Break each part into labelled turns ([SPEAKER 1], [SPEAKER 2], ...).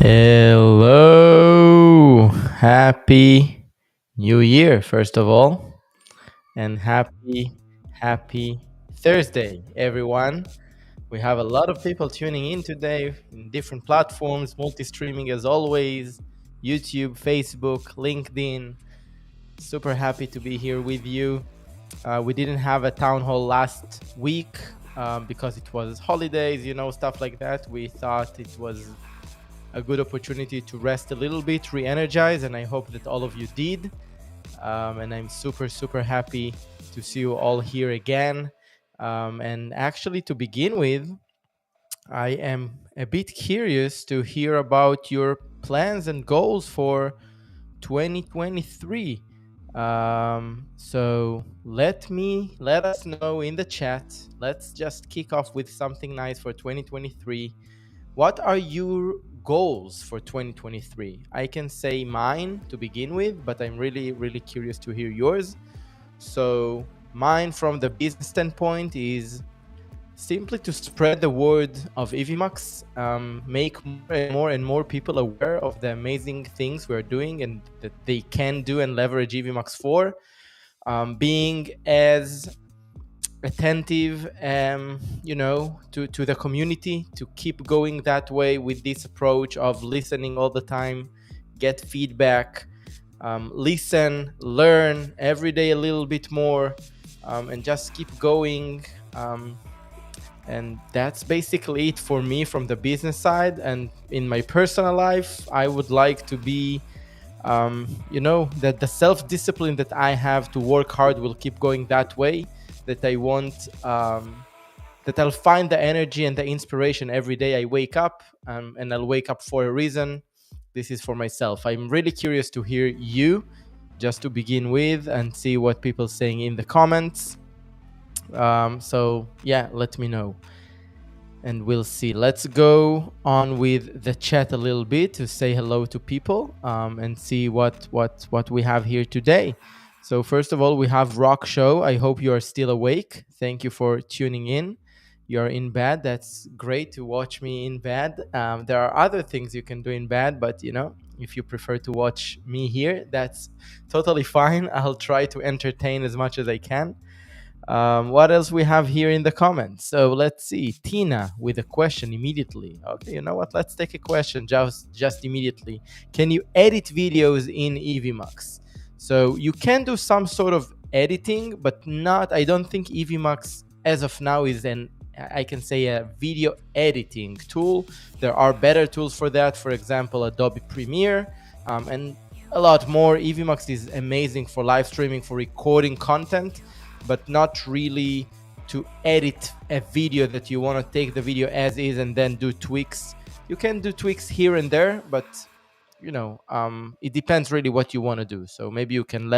[SPEAKER 1] Hello. Happy New Year, first of all. And happy Thursday, everyone. We have a lot of people tuning in today in different platforms, multi streaming as always, YouTube, Facebook, LinkedIn. Super happy to be here with you. We didn't have a town hall last week because it was holidays, stuff like that. We thought it was a good opportunity to rest a little bit, re-energize, and I hope that all of you did. And I'm super happy to see you all here again. And actually, to begin with, I am a bit curious to hear about your plans and goals for 2023. So let us know in the chat. Let's just kick off with something nice for 2023. What are your goals for 2023? I can say mine to begin with, but I'm really curious to hear yours. So mine from the business standpoint is simply to spread the word of Evmux, make more and more people aware of the amazing things we're doing and that they can do and leverage Evmux for. Being as attentive to the community, to keep going that way with this approach of listening all the time, get feedback, listen, learn every day a little bit more, and just keep going. And that's basically it for me from the business side. And in my personal life, I would like to be that the self-discipline that I have to work hard will keep going that way, that I want, that I'll find the energy and the inspiration every day I wake up, and I'll wake up for a reason. This is for myself. I'm really curious to hear you, just to begin with, and see what people saying in the comments. So yeah, let me know. And we'll see. Let's go on with the chat a little bit to say hello to people, and see what we have here today. So first of all, we have Rock Show. I hope you are still awake. Thank you for tuning in. You're in bed. That's great to watch me in bed. There are other things you can do in bed, but if you prefer to watch me here, that's totally fine. I'll try to entertain as much as I can. What else we have here in the comments? So let's see. Tina with a question immediately. Okay, you know what? Let's take a question just immediately. Can you edit videos in Evmux? So you can do some sort of editing, but I don't think Evmux as of now is I can say a video editing tool. There are better tools for that. For example, Adobe Premiere, and a lot more. Evmux is amazing for live streaming, for recording content, but not really to edit a video that you want to take the video as is and then do tweaks. You can do tweaks here and there, but it depends really what you want to do. So maybe you can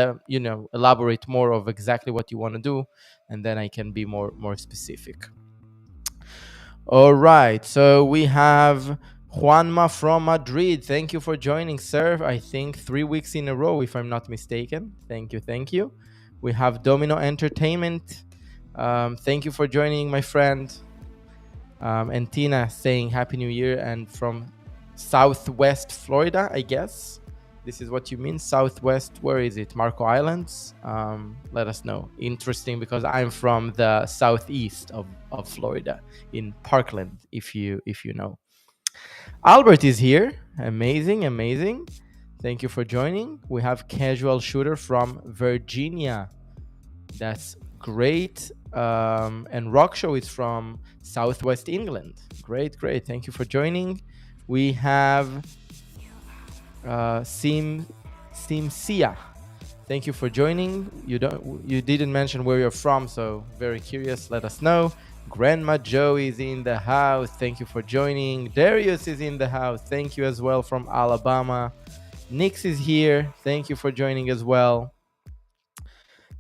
[SPEAKER 1] elaborate more of exactly what you want to do, and then I can be more specific. All right, so we have Juanma from Madrid. Thank you for joining, sir. I think 3 weeks in a row, if I'm not mistaken. Thank you. We have Domino Entertainment. Thank you for joining, my friend. And Tina saying Happy New Year, and from Southwest Florida, I guess. This is what you mean, Southwest. Where is it? Marco Islands? Let us know. Interesting, because I'm from the southeast of Florida, in Parkland, if you know. Albert is here. Amazing, amazing. Thank you for joining. We have Casual Shooter from Virginia. That's great. And Rock Show is from Southwest England. Great, great. Thank you for joining. We have Simsia. Thank you for joining. You didn't mention where you're from, so very curious. Let us know. Grandma Joe is in the house. Thank you for joining. Darius is in the house. Thank you as well, from Alabama. Nix is here. Thank you for joining as well.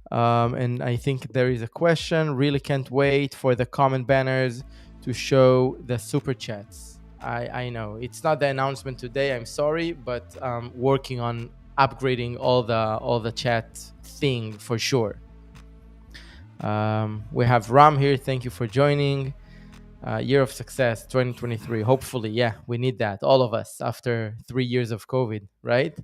[SPEAKER 1] And I think there is a question. Really can't wait for the comment banners to show the super chats. I know it's not the announcement today. I'm sorry, but working on upgrading all the chat thing for sure. We have Ram here. Thank you for joining. Year of success 2023. Hopefully, yeah, we need that, all of us, after 3 years of COVID, right?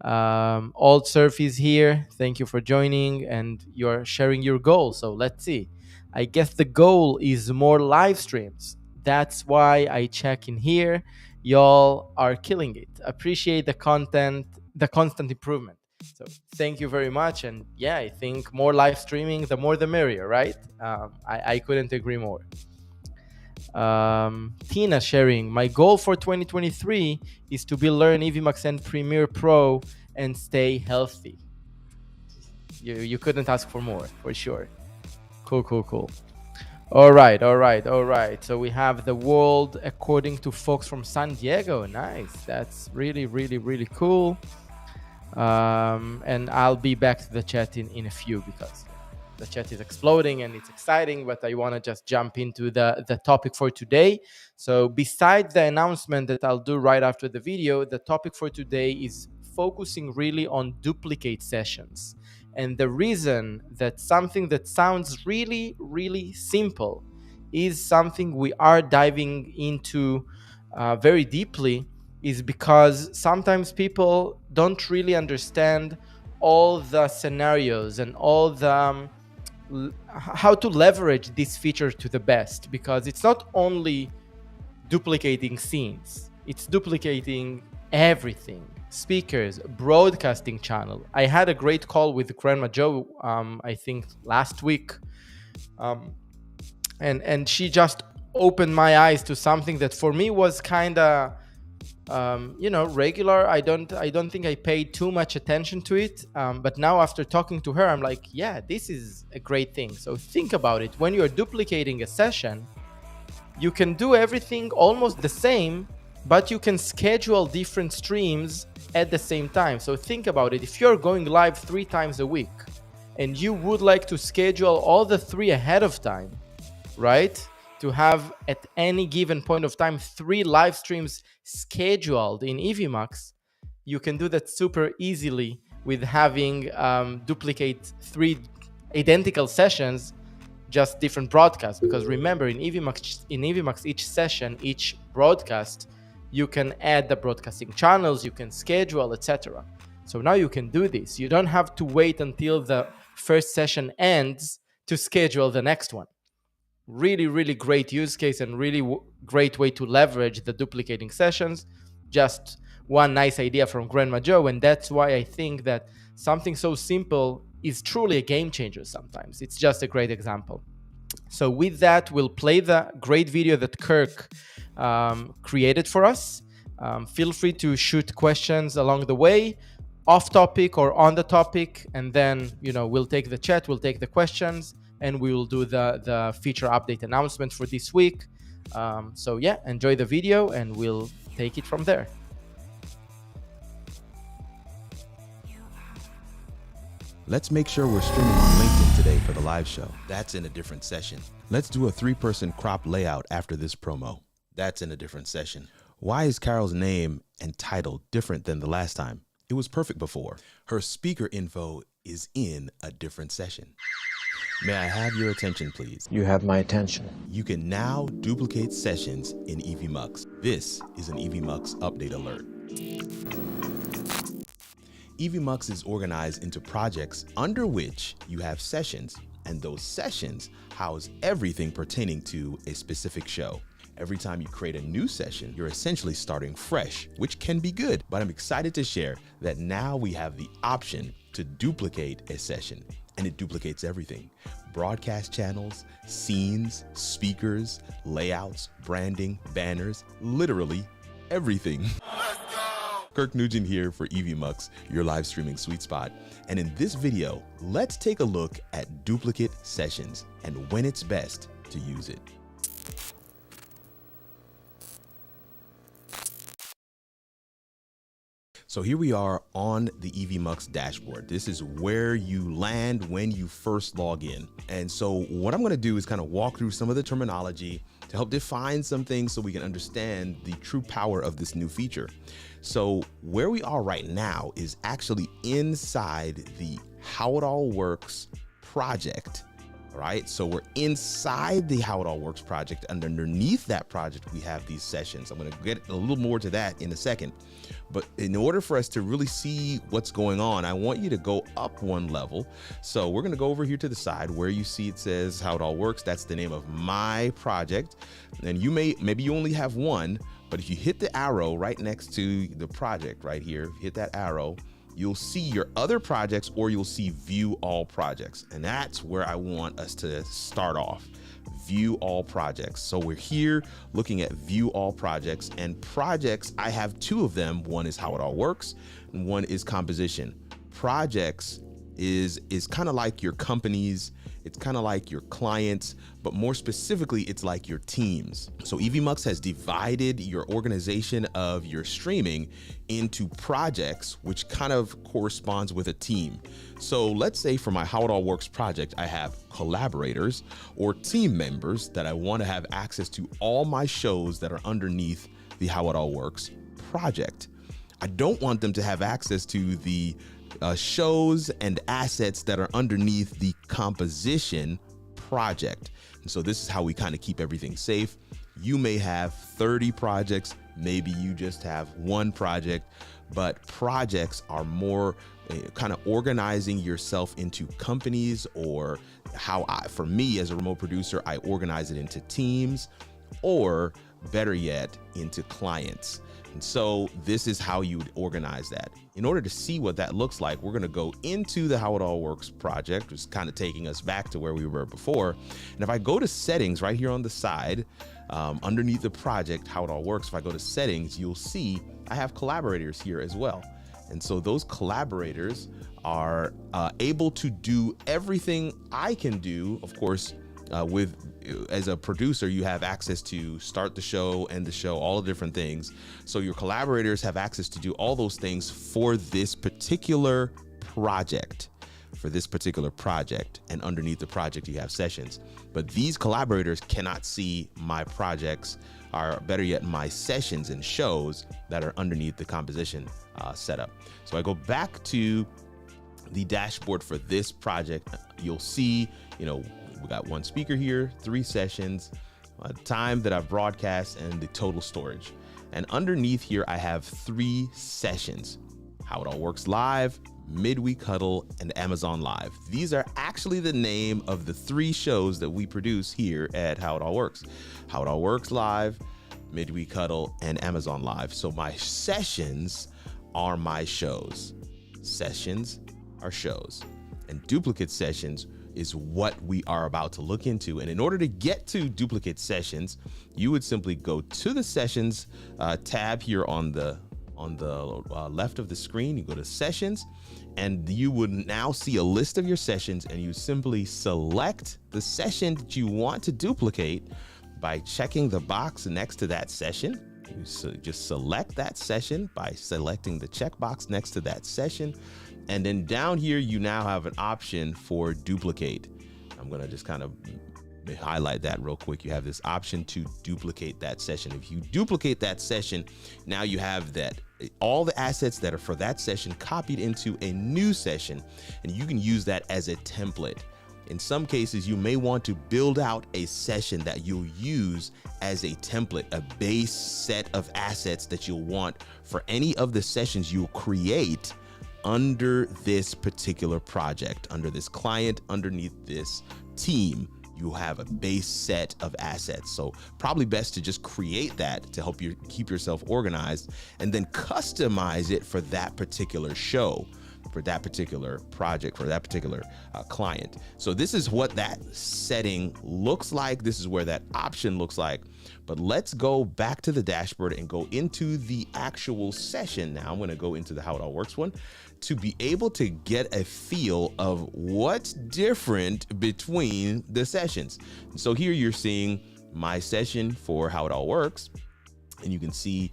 [SPEAKER 1] Old Surf is here. Thank you for joining, and you're sharing your goal. So let's see. I guess the goal is more live streams. That's why I check in here. Y'all are killing it. Appreciate the content, the constant improvement. So thank you very much. And yeah, I think more live streaming, the more the merrier, right? I couldn't agree more. Tina sharing, my goal for 2023 is to learn Evmux and Premiere Pro and stay healthy. You couldn't ask for more, for sure. Cool. All right. So we have the world according to folks from San Diego. Nice. That's really cool. And I'll be back to the chat in a few, because the chat is exploding and it's exciting, but I want to just jump into the topic for today. So besides the announcement that I'll do right after the video, the topic for today is focusing really on duplicate sessions. And the reason that something that sounds really simple is something we are diving into very deeply, is because sometimes people don't really understand all the scenarios and all the how to leverage this feature to the best, because it's not only duplicating scenes, it's duplicating everything. Speakers, broadcasting channel. I had a great call with Grandma Joe, I think last week, and she just opened my eyes to something that for me was kind of regular. I don't think I paid too much attention to it, but now after talking to her, I'm like, yeah, this is a great thing. So think about it. When you're duplicating a session, you can do everything almost the same, but you can schedule different streams at the same time. So think about it. If you're going live 3 times a week and you would like to schedule all the 3 ahead of time, right? To have at any given point of time 3 live streams scheduled in Evmux, you can do that super easily with having duplicate 3 identical sessions, just different broadcasts. Because remember, in Evmux, each session, each broadcast, you can add the broadcasting channels, you can schedule, etc. So now you can do this. You don't have to wait until the first session ends to schedule the next one. Really great use case and really great way to leverage the duplicating sessions. Just one nice idea from Grandma Joe, and that's why I think that something so simple is truly a game changer sometimes. It's just a great example. So with that, we'll play the great video that Kirk created for us. Feel free to shoot questions along the way, off topic or on the topic, and then we'll take the chat, we'll take the questions, and we will do the feature update announcement for this week. So yeah, enjoy the video and we'll take it from there.
[SPEAKER 2] Let's make sure we're streaming on LinkedIn today for the live show. That's in a different session. Let's do a 3-person crop layout after this promo. That's in a different session. Why is Carol's name and title different than the last time? It was perfect before. Her speaker info is in a different session. May I have your attention, please?
[SPEAKER 3] You have my attention.
[SPEAKER 2] You can now duplicate sessions in Evmux. This is an Evmux update alert. Evmux is organized into projects under which you have sessions, and those sessions house everything pertaining to a specific show. Every time you create a new session, you're essentially starting fresh, which can be good, but I'm excited to share that now we have the option to duplicate a session, and it duplicates everything. Broadcast channels, scenes, speakers, layouts, branding, banners, literally everything. Kirk Nugent here for Evmux, your live streaming sweet spot. And in this video, let's take a look at duplicate sessions and when it's best to use it. So here we are on the Evmux dashboard. This is where you land when you first log in. And so what I'm gonna do is kind of walk through some of the terminology to help define some things so we can understand the true power of this new feature. So where we are right now is actually inside the How It All Works project. All right, so we're inside the How It All Works project, and underneath that project, we have these sessions. I'm gonna get a little more to that in a second. But in order for us to really see what's going on, I want you to go up one level. So we're gonna go over here to the side where you see it says How It All Works. That's the name of my project. And maybe you only have one, but if you hit the arrow right next to the project right here, if you hit that arrow, you'll see your other projects, or you'll see view all projects. And that's where I want us to start off. View all projects. So we're here looking at view all projects, and projects, I have two of them. One is How It All Works and one is composition. Projects is kind of like your companies, it's kind of like your clients, but more specifically, it's like your teams. So Evmux has divided your organization of your streaming into projects, which kind of corresponds with a team. So let's say for my How It All Works project, I have collaborators or team members that I want to have access to all my shows that are underneath the How It All Works project. I don't want them to have access to the shows and assets that are underneath the composition project. And so this is how we kind of keep everything safe. You may have 30 projects, maybe you just have one project, but projects are more kind of organizing yourself into companies, or for me as a remote producer, I organize it into teams, or better yet, into clients. And so this is how you would organize that. In order to see what that looks like, we're gonna go into the How It All Works project, which is kind of taking us back to where we were before. And if I go to settings right here on the side, underneath the project, How It All Works, if I go to settings, you'll see I have collaborators here as well. And so those collaborators are able to do everything I can do. Of course, as a producer, you have access to start the show, end the show, all the different things. So your collaborators have access to do all those things for this particular project. And underneath the project, you have sessions. But these collaborators cannot see my projects, or better yet, my sessions and shows that are underneath the composition setup. So I go back to the dashboard for this project. You'll see, we got one speaker here, 3 sessions, time that I've broadcast, and the total storage. And underneath here, I have 3 sessions: How It All Works Live, Midweek Huddle, and Amazon Live. These are actually the name of the 3 shows that we produce here at How It All Works. How It All Works Live, Midweek Huddle, and Amazon Live. So my sessions are my shows. Sessions are shows. And duplicate sessions is what we are about to look into. And in order to get to duplicate sessions, you would simply go to the sessions tab here on the left of the screen. You go to sessions, and you would now see a list of your sessions, and you simply select the session that you want to duplicate by checking the box next to that session. You just select that session by selecting the checkbox next to that session. And then down here, you now have an option for duplicate. I'm gonna just kind of highlight that real quick. You have this option to duplicate that session. If you duplicate that session, now you have that all the assets that are for that session copied into a new session, and you can use that as a template. In some cases, you may want to build out a session that you'll use as a template, a base set of assets that you'll want for any of the sessions you'll create under this particular project, under this client, underneath this team. You have a base set of assets. So probably best to just create that to help you keep yourself organized, and then customize it for that particular show, for that particular project, for that particular client. So this is what that setting looks like. This is where that option looks like. But let's go back to the dashboard and go into the actual session. Now I'm going to go into the How It All Works one to be able to get a feel of what's different between the sessions. So here you're seeing my session for How It All Works. And you can see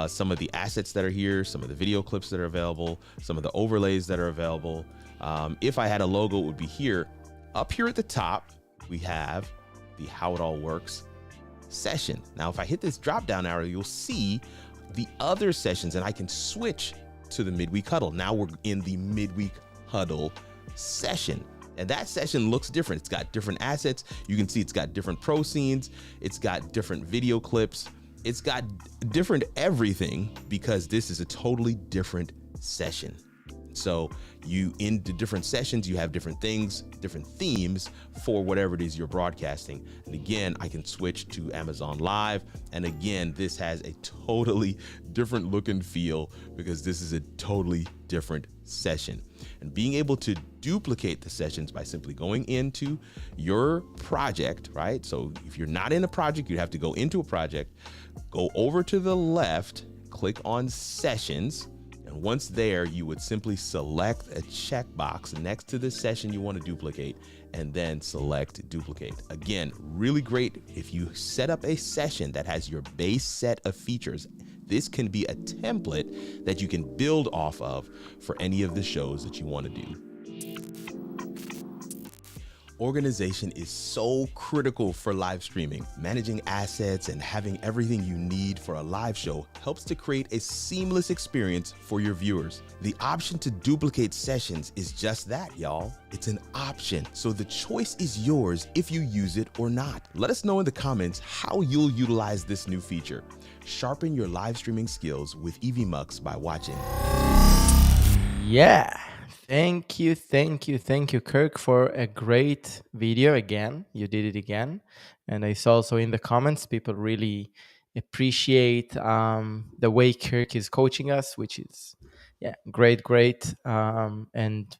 [SPEAKER 2] some of the assets that are here, some of the video clips that are available, some of the overlays that are available. If I had a logo, it would be here. Up here at the top, we have the How It All Works session. Now, if I hit this drop down arrow, you'll see the other sessions, and I can switch to the midweek huddle. Now we're in the midweek huddle session. And that session looks different. It's got different assets. You can see it's got different pro scenes. It's got different video clips. It's got different everything because this is a totally different session. So you, in the different sessions, you have different things, different themes for whatever it is you're broadcasting. And again, I can switch to Amazon Live. And again, this has a totally different look and feel because this is a totally different session. And being able to duplicate the sessions by simply going into your project, right? So if you're not in a project, you have to go into a project, go over to the left, click on sessions. And once there, you would simply select a checkbox next to the session you want to duplicate and then select duplicate. Again, really great if you set up a session that has your base set of features. This can be a template that you can build off of for any of the shows that you want to do. Organization is so critical for live streaming. Managing assets and having everything you need for a live show helps to create a seamless experience for your viewers. The option to duplicate sessions is just that, y'all. It's an option, so the choice is yours if you use it or not. Let us know in the comments how you'll utilize this new feature. Sharpen your live streaming skills with Evmux by watching.
[SPEAKER 1] Yeah. Thank you, Kirk, for a great video again. You did it again. And I saw also in the comments, people really appreciate the way Kirk is coaching us, which is, yeah, great. And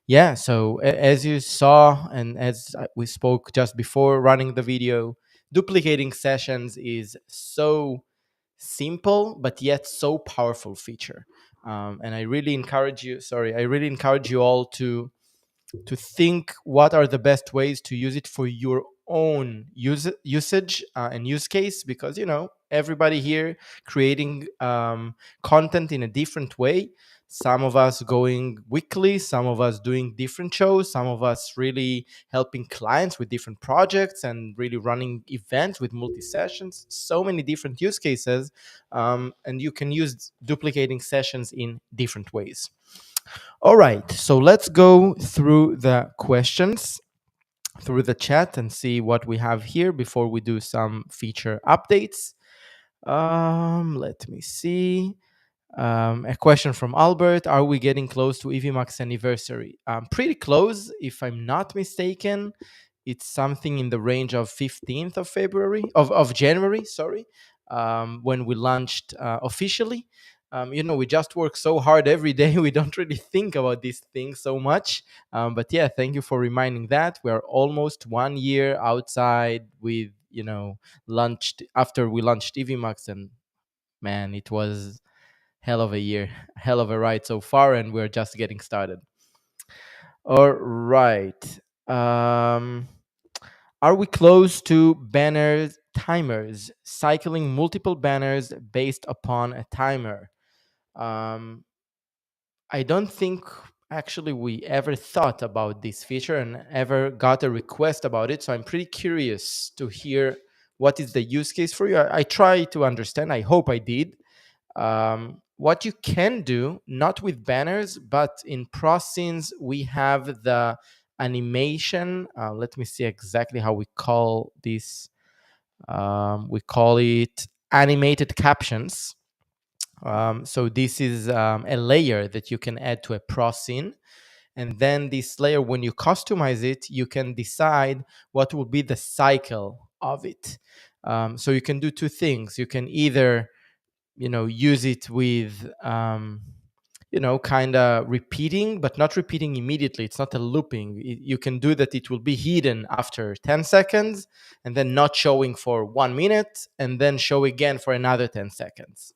[SPEAKER 1] yeah, so as you saw, and as we spoke just before running the video, duplicating sessions is so simple, but yet so powerful feature. And I really encourage you all to think what are the best ways to use it for your own usage and use case, because everybody here creating content in a different way. Some of us going weekly, some of us doing different shows, some of us really helping clients with different projects and really running events with multi sessions, so many different use cases. And you can use duplicating sessions in different ways. All right, so let's go through the questions through the chat and see what we have here before we do some feature updates. Let me see. A question from Albert: are we getting close to Evmux anniversary? Pretty close, if I'm not mistaken. It's something in the range of 15th of February of January. Sorry, when we launched officially. We just work so hard every day. We don't really think about these things so much. But yeah, thank you for reminding that. We are almost 1 year outside with, launched after we launched Evmux, and man, it was hell of a year, hell of a ride so far, and we're just getting started. All right. Are we close to banner timers, cycling multiple banners based upon a timer? I don't think actually we ever thought about this feature and ever got a request about it. So I'm pretty curious to hear what is the use case for you. I try to understand. I hope I did. What you can do, not with banners, but in ProScenes, we have the animation. Let me see exactly how we call this. We call it animated captions. So this is a layer that you can add to a pro scene. And then this layer, when you customize it, you can decide what will be the cycle of it. So you can do two things. You can either, use it with, kind of repeating, but not repeating immediately. It's not a looping. You can do that. It will be hidden after 10 seconds and then not showing for 1 minute and then show again for another 10 seconds.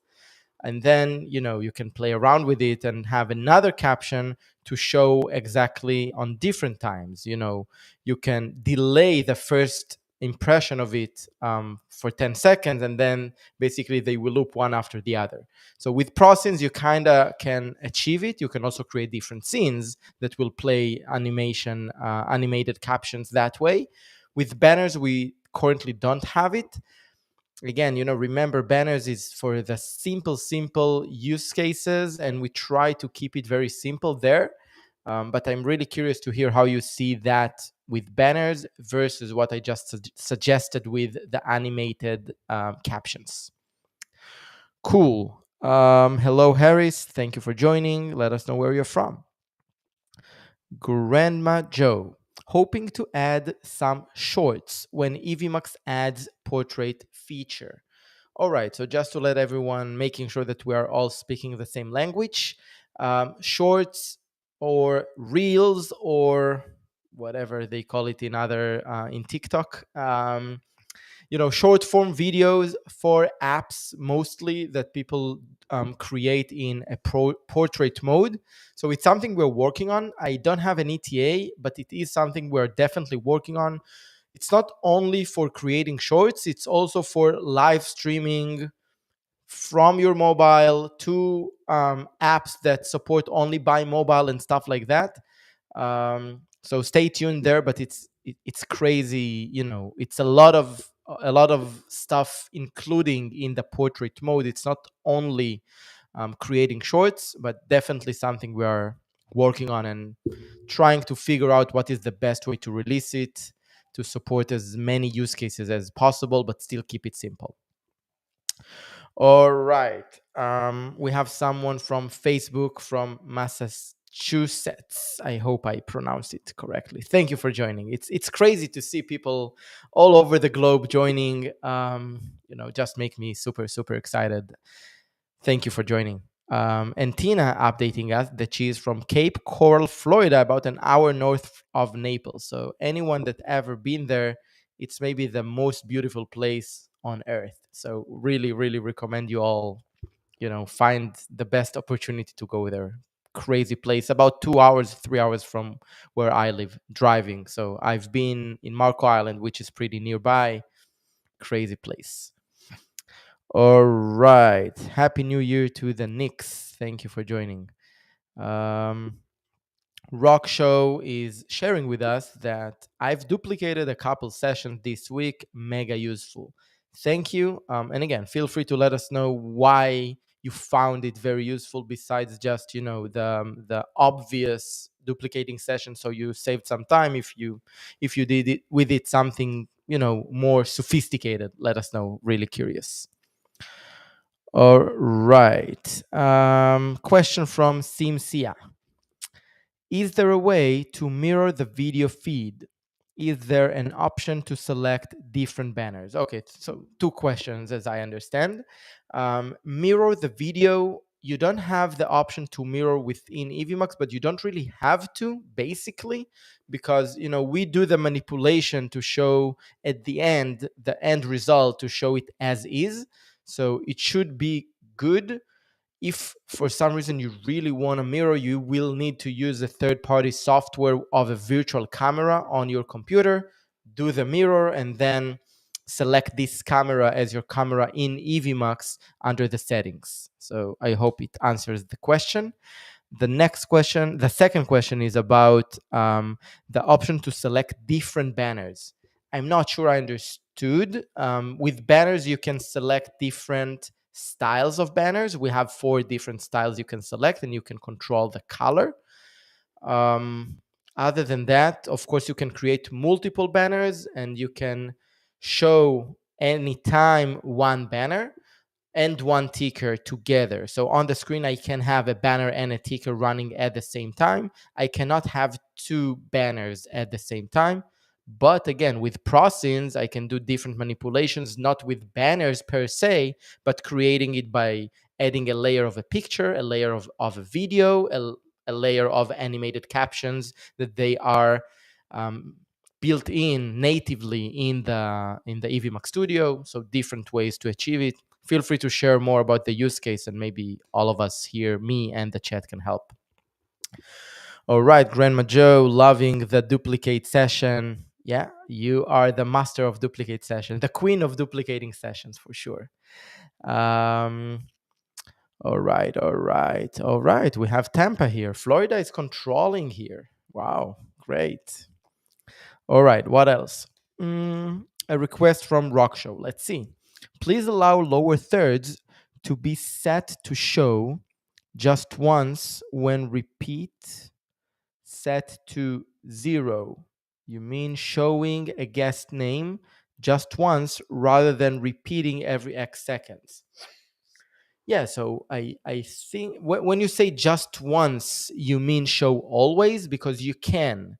[SPEAKER 1] And then you can play around with it and have another caption to show exactly on different times. You can delay the first impression of it for 10 seconds, and then basically they will loop one after the other. So with pro scenes you kind of can achieve it. You can also create different scenes that will play animated captions that way. With banners we currently don't have it. Again, remember, banners is for the simple use cases, and we try to keep it very simple there. But I'm really curious to hear how you see that with banners versus what I just suggested with the animated captions. Cool. Hello, Harris. Thank you for joining. Let us know where you're from. Grandma Joe, hoping to add some shorts when Evmux adds portrait feature. All right, so just to let everyone, making sure that we are all speaking the same language, shorts or reels or whatever they call it in TikTok. Short form videos for apps mostly that people create in a portrait mode. So it's something we're working on. I don't have an ETA, but it is something we're definitely working on. It's not only for creating shorts, it's also for live streaming from your mobile to apps that support only by mobile and stuff like that. So stay tuned there, but it's crazy. It's a lot of stuff, including in the portrait mode. It's not only creating shorts, but definitely something we are working on and trying to figure out what is the best way to release it to support as many use cases as possible, but still keep it simple. All right. We have someone from Facebook from Massachusetts. I hope I pronounced it correctly. Thank you for joining. It's crazy to see people all over the globe joining. Just make me super super excited. Thank you for joining. And Tina updating us that she is from Cape Coral, Florida, about an hour north of Naples. So anyone that ever been there, it's maybe the most beautiful place on earth. So really, really recommend you all, find the best opportunity to go there. Crazy place, about 2 hours, 3 hours from where I live, driving. So I've been in Marco Island, which is pretty nearby. Crazy place. All right. Happy New Year to the Knicks. Thank you for joining. Um, Rock Show is sharing with us that I've duplicated a couple sessions this week. Mega useful. Thank you. And again, feel free to let us know why you found it very useful, besides just the obvious duplicating session. So you saved some time. If you did it with it something more sophisticated, let us know. Really curious. All right. Question from Simsia. Is there a way to mirror the video feed? Is there an option to select different banners? Okay, so two questions as I understand. Mirror the video. You don't have the option to mirror within Evmux, but you don't really have to, basically, because we do the manipulation to show at the end result to show it as is. So it should be good. If for some reason you really want to mirror, you will need to use a third-party software of a virtual camera on your computer, do the mirror, and then select this camera as your camera in Evmux under the settings. So I hope it answers the question. The second question is about the option to select different banners. I'm not sure I understood. With banners, you can select different styles of banners. We have 4 different styles you can select, and you can control the color. Um, Other than that, of course, you can create multiple banners and you can show anytime one banner and one ticker together. So on the screen, I can have a banner and a ticker running at the same time. I cannot have two banners at the same time. But again, with prosins, I can do different manipulations, not with banners per se, but creating it by adding a layer of a picture, a layer of a video, a layer of animated captions that they are um, built in natively in the Evmux Studio. So different ways to achieve it. Feel free to share more about the use case, and maybe all of us here, me and the chat, can help. All right, Grandma Joe, loving the duplicate session. Yeah, you are the master of duplicate sessions, the queen of duplicating sessions for sure. Um, all right, all right, all right. We have Tampa here. Florida is controlling here. Wow, great. All right, what else? A request from Rock Show. Let's see. Please allow lower thirds to be set to show just once when repeat set to 0. You mean showing a guest name just once rather than repeating every X seconds? Yeah, so I think when you say just once, you mean show always, because you can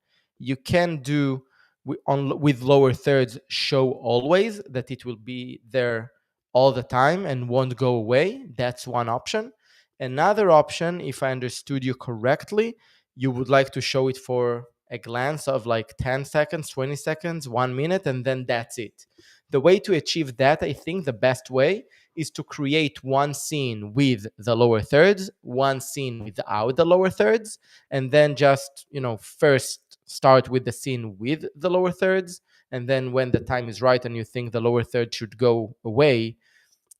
[SPEAKER 1] do with lower thirds show always, that it will be there all the time and won't go away. That's one option. Another option, if I understood you correctly, you would like to show it for a glance of like 10 seconds, 20 seconds, 1 minute, and then that's it. The way to achieve that, I think the best way is to create one scene with the lower thirds, one scene without the lower thirds, and then just, first start with the scene with the lower thirds. And then when the time is right and you think the lower third should go away,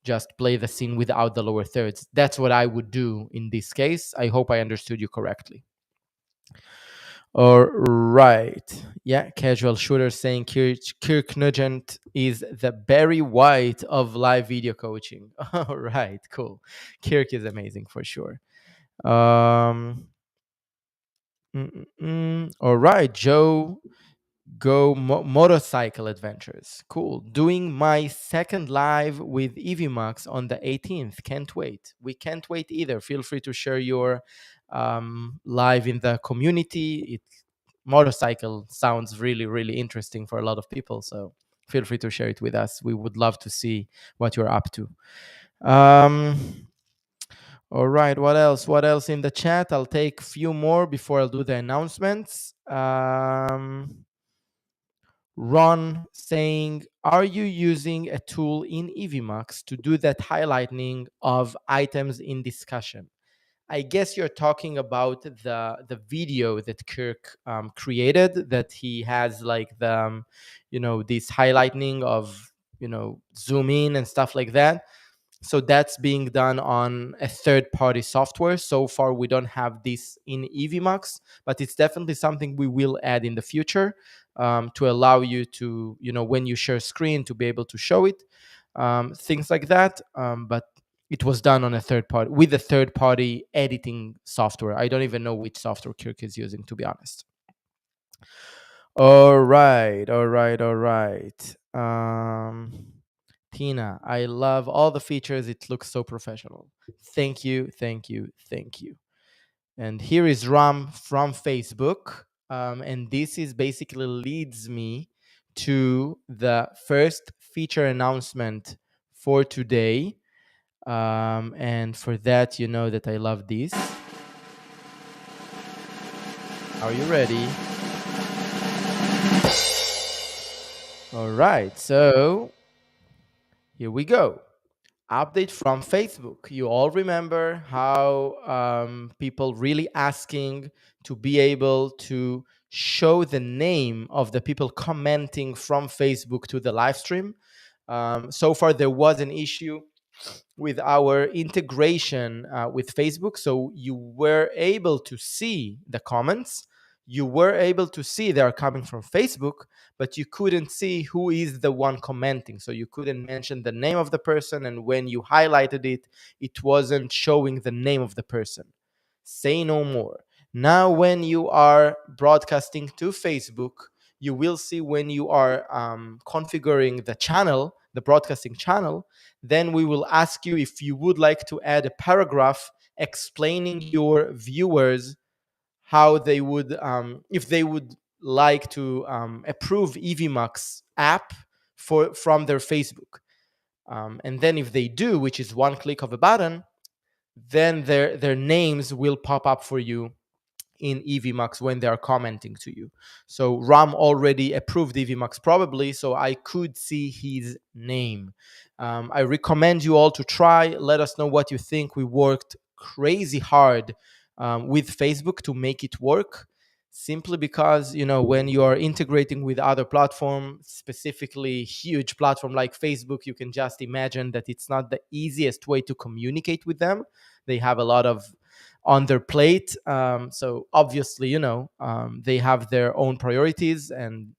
[SPEAKER 1] just play the scene without the lower thirds. That's what I would do in this case. I hope I understood you correctly. All right. Yeah, casual shooter saying Kirk Nugent is the Barry White of live video coaching. All right, cool. Kirk is amazing for sure. Um, all right, Joe. Go motorcycle adventures. Cool. Doing my second live with Evmux on the 18th. Can't wait. We can't wait either. Feel free to share your live in the community. Motorcycle sounds really, really interesting for a lot of people. So feel free to share it with us. We would love to see what you're up to. All right. What else? What else in the chat? I'll take a few more before I'll do the announcements. Ron saying, are you using a tool in Evmux to do that highlighting of items in discussion? I guess you're talking about the video that Kirk created, that he has like the this highlighting of zoom in and stuff like that. So that's being done on a third party software. So far we don't have this in Evmux, but it's definitely something we will add in the future, to allow you to when you share screen to be able to show it, things like that. But it was done on a third party with a third party editing software. I don't even know which software Kirk is using, to be honest. All right, all right, all right. Tina, I love all the features. It looks so professional. Thank you, thank you, thank you. And here is Ram from Facebook. And this is basically leads me to the first feature announcement for today. And for that, you know that I love this. Are you ready? All right, so here we go. Update from Facebook. You all remember how people really asking to be able to show the name of the people commenting from Facebook to the live stream. So far, there was an issue with our integration with Facebook. So you were able to see the comments. You were able to see they are coming from Facebook, but you couldn't see who is the one commenting. So you couldn't mention the name of the person. And when you highlighted it, it wasn't showing the name of the person. Say no more. Now, when you are broadcasting to Facebook, you will see when you are configuring the channel, the broadcasting channel, then we will ask you if you would like to add a paragraph explaining your viewers how they would, if they would like to approve Evmux app from their Facebook. And then if they do, which is one click of a button, then their names will pop up for you in Evmux when they are commenting to you. So Ram already approved Evmux probably, so I could see his name. I recommend you all to try. Let us know what you think. We worked crazy hard with Facebook to make it work. Simply because when you are integrating with other platforms, specifically huge platform like Facebook, you can just imagine that it's not the easiest way to communicate with them. They have a lot of on their plate. So obviously, they have their own priorities, and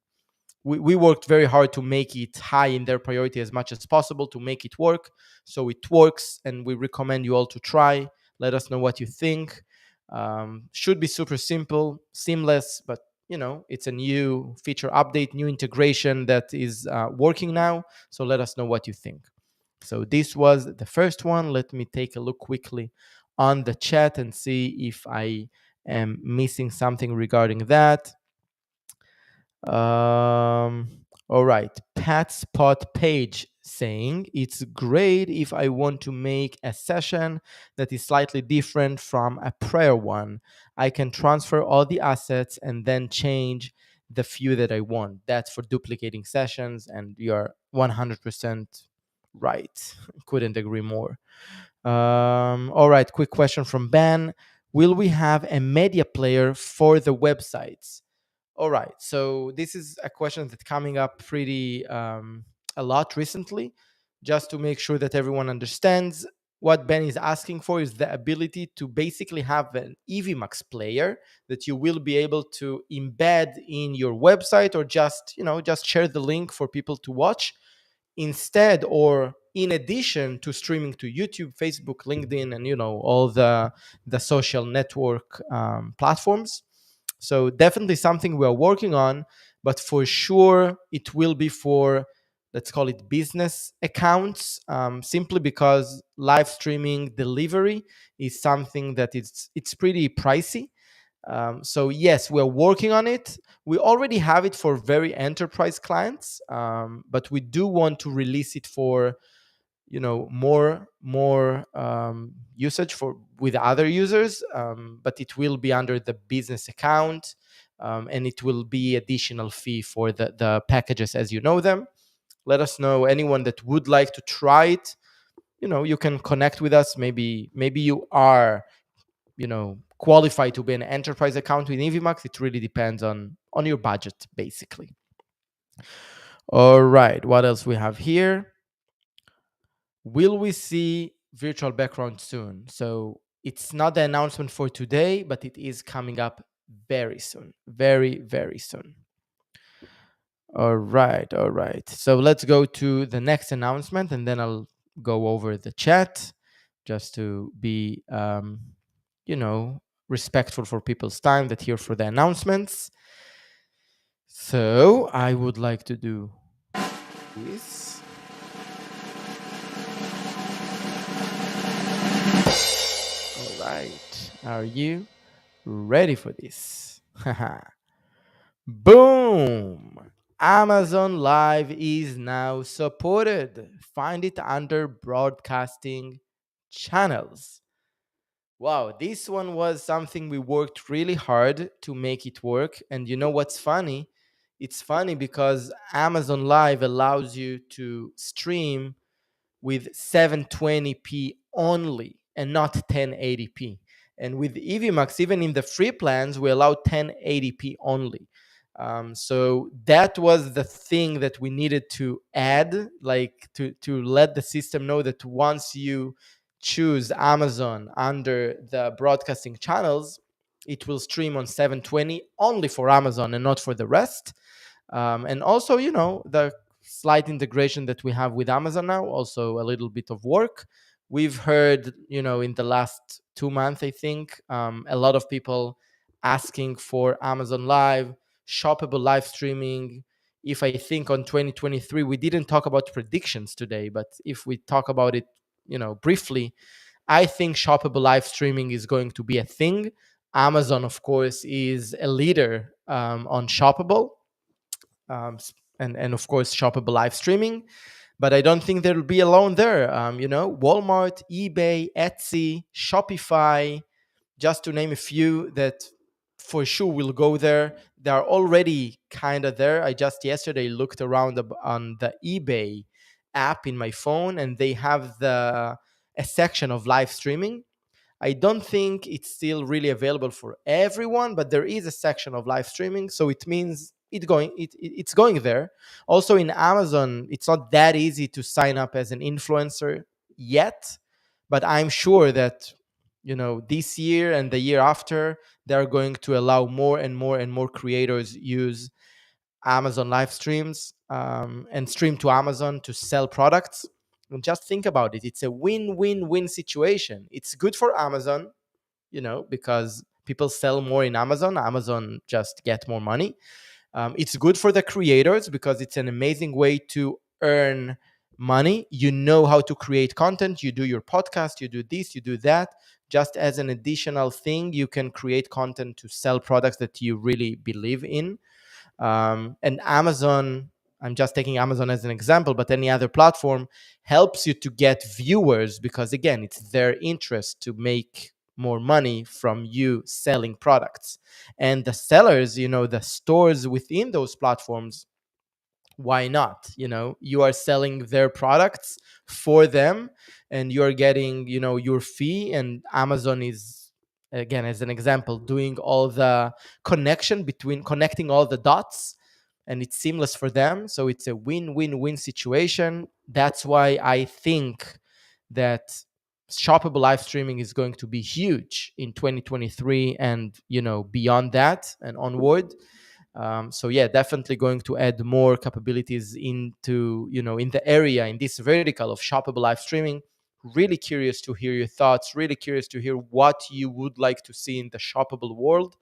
[SPEAKER 1] we worked very hard to make it high in their priority as much as possible to make it work. So it works, and we recommend you all to try. Let us know what you think. Should be super simple, seamless, but it's a new feature update, new integration that is working now. So let us know what you think. So this was the first one. Let me take a look quickly on the chat and see if I am missing something regarding that. All right. Pat Spot Page saying it's great if I want to make a session that is slightly different from a prayer one. I can transfer all the assets and then change the few that I want. That's for duplicating sessions, and you're 100% right. Couldn't agree more. All right. Quick question from Ben. Will we have a media player for the websites? All right. So this is a question that's coming up pretty a lot recently. Just to make sure that everyone understands, what Ben is asking for is the ability to basically have an Evmux player that you will be able to embed in your website, or just share the link for people to watch instead, or in addition to streaming to YouTube, Facebook, LinkedIn, and all the social network platforms. So definitely something we are working on, but for sure it will be for, let's call it, business accounts, simply because live streaming delivery is something that it's pretty pricey. So yes, we're working on it. We already have it for very enterprise clients, but we do want to release it for more usage for with other users. But it will be under the business account, and it will be additional fee for the packages as you know them. Let us know, anyone that would like to try it. You can connect with us. Maybe you are qualified to be an enterprise account with Evmux. It really depends on your budget, basically. All right, what else we have here? Will we see virtual background soon? So it's not the announcement for today, but it is coming up very soon, very, very soon. All right, all right. So let's go to the next announcement, and then I'll go over the chat just to be respectful for people's time that here for the announcements. So I would like to do this. All right. Are you ready for this? Boom! Amazon Live is now supported. Find it under broadcasting channels. Wow, this one was something we worked really hard to make it work. And you know what's funny? It's funny because Amazon Live allows you to stream with 720p only and not 1080p. And with Evmux, even in the free plans, we allow 1080p only. So that was the thing that we needed to add, like to let the system know that once you choose Amazon under the broadcasting channels, it will stream on 720 only for Amazon and not for the rest. And also, the slight integration that we have with Amazon now, also a little bit of work. We've heard, in the last 2 months, I think, a lot of people asking for Amazon Live, shoppable live streaming. If I think on 2023, we didn't talk about predictions today, but if we talk about it, briefly, I think shoppable live streaming is going to be a thing. Amazon, of course, is a leader on shoppable, and of course shoppable live streaming. But I don't think they'll be alone there. Walmart, eBay, Etsy, Shopify, just to name a few that for sure will go there. They are already kind of there. I just yesterday looked around on the eBay app in my phone, and they have a section of live streaming. I don't think it's still really available for everyone, but there is a section of live streaming, so it means it's going there. Also in Amazon, it's not that easy to sign up as an influencer yet, but I'm sure that this year and the year after, they're going to allow more and more and more creators use Amazon live streams, and stream to Amazon to sell products. And just think about it. It's a win-win-win situation. It's good for Amazon, because people sell more in Amazon. Amazon just get more money. It's good for the creators because it's an amazing way to earn money. You know how to create content. You do your podcast, you do this, you do that. Just as an additional thing, you can create content to sell products that you really believe in. And Amazon, I'm just taking Amazon as an example, but any other platform helps you to get viewers because, again, it's their interest to make more money from you selling products. And the sellers, the stores within those platforms, why not? You are selling their products for them, and you're getting your fee, and Amazon is, again, as an example, doing all the connecting all the dots, and it's seamless for them. So it's a win-win-win situation. That's why I think that shoppable live streaming is going to be huge in 2023 and beyond that and onward. So yeah, definitely going to add more capabilities into in the area, in this vertical of shoppable live streaming. Really curious to hear your thoughts, really curious to hear what you would like to see in the shoppable world.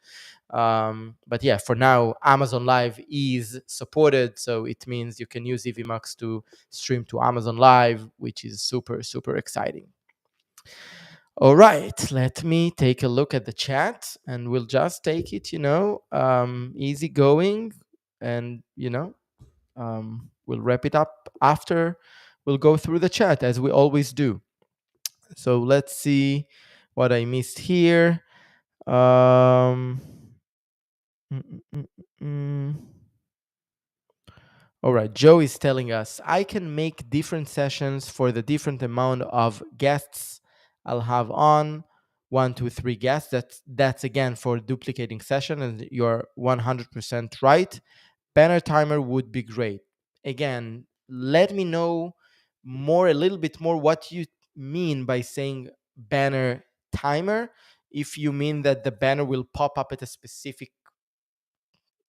[SPEAKER 1] But yeah, for now, Amazon Live is supported, so it means you can use Evmux to stream to Amazon Live, which is super super exciting. All right, let me take a look at the chat, and we'll just take it, easy going, and we'll wrap it up after. We'll go through the chat as we always do. So let's see what I missed here. Um, mm, mm, mm, mm. All right, Joe is telling us I can make different sessions for the different amount of guests I'll have on. 1, 2, 3 guests. That's again for duplicating session, and you're 100% right. Banner timer would be great. Again, let me know a little bit more what you mean by saying banner timer. If you mean that the banner will pop up at a specific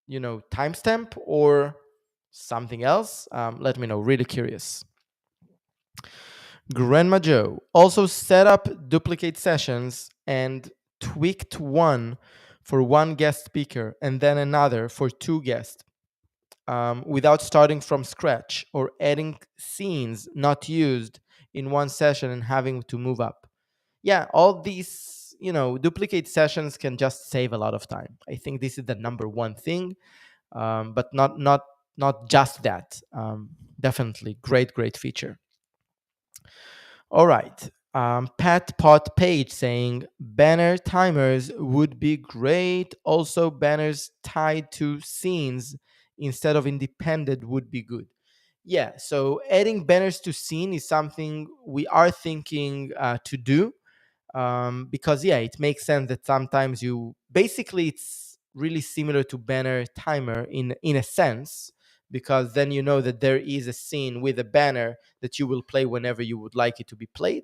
[SPEAKER 1] timestamp or something else, let me know. Really curious. Grandma Joe also set up duplicate sessions and tweaked one for one guest speaker and then another for two guests, without starting from scratch or adding scenes not used in one session and having to move up. Yeah, all these duplicate sessions can just save a lot of time. I think this is the number one thing, but not just that. Definitely great feature. All right. Pat Pot Page saying banner timers would be great. Also, banners tied to scenes instead of independent would be good. Yeah, so adding banners to scene is something we are thinking to do, because yeah, it makes sense that sometimes you basically it's really similar to banner timer in a sense, because then you know that there is a scene with a banner that you will play whenever you would like it to be played.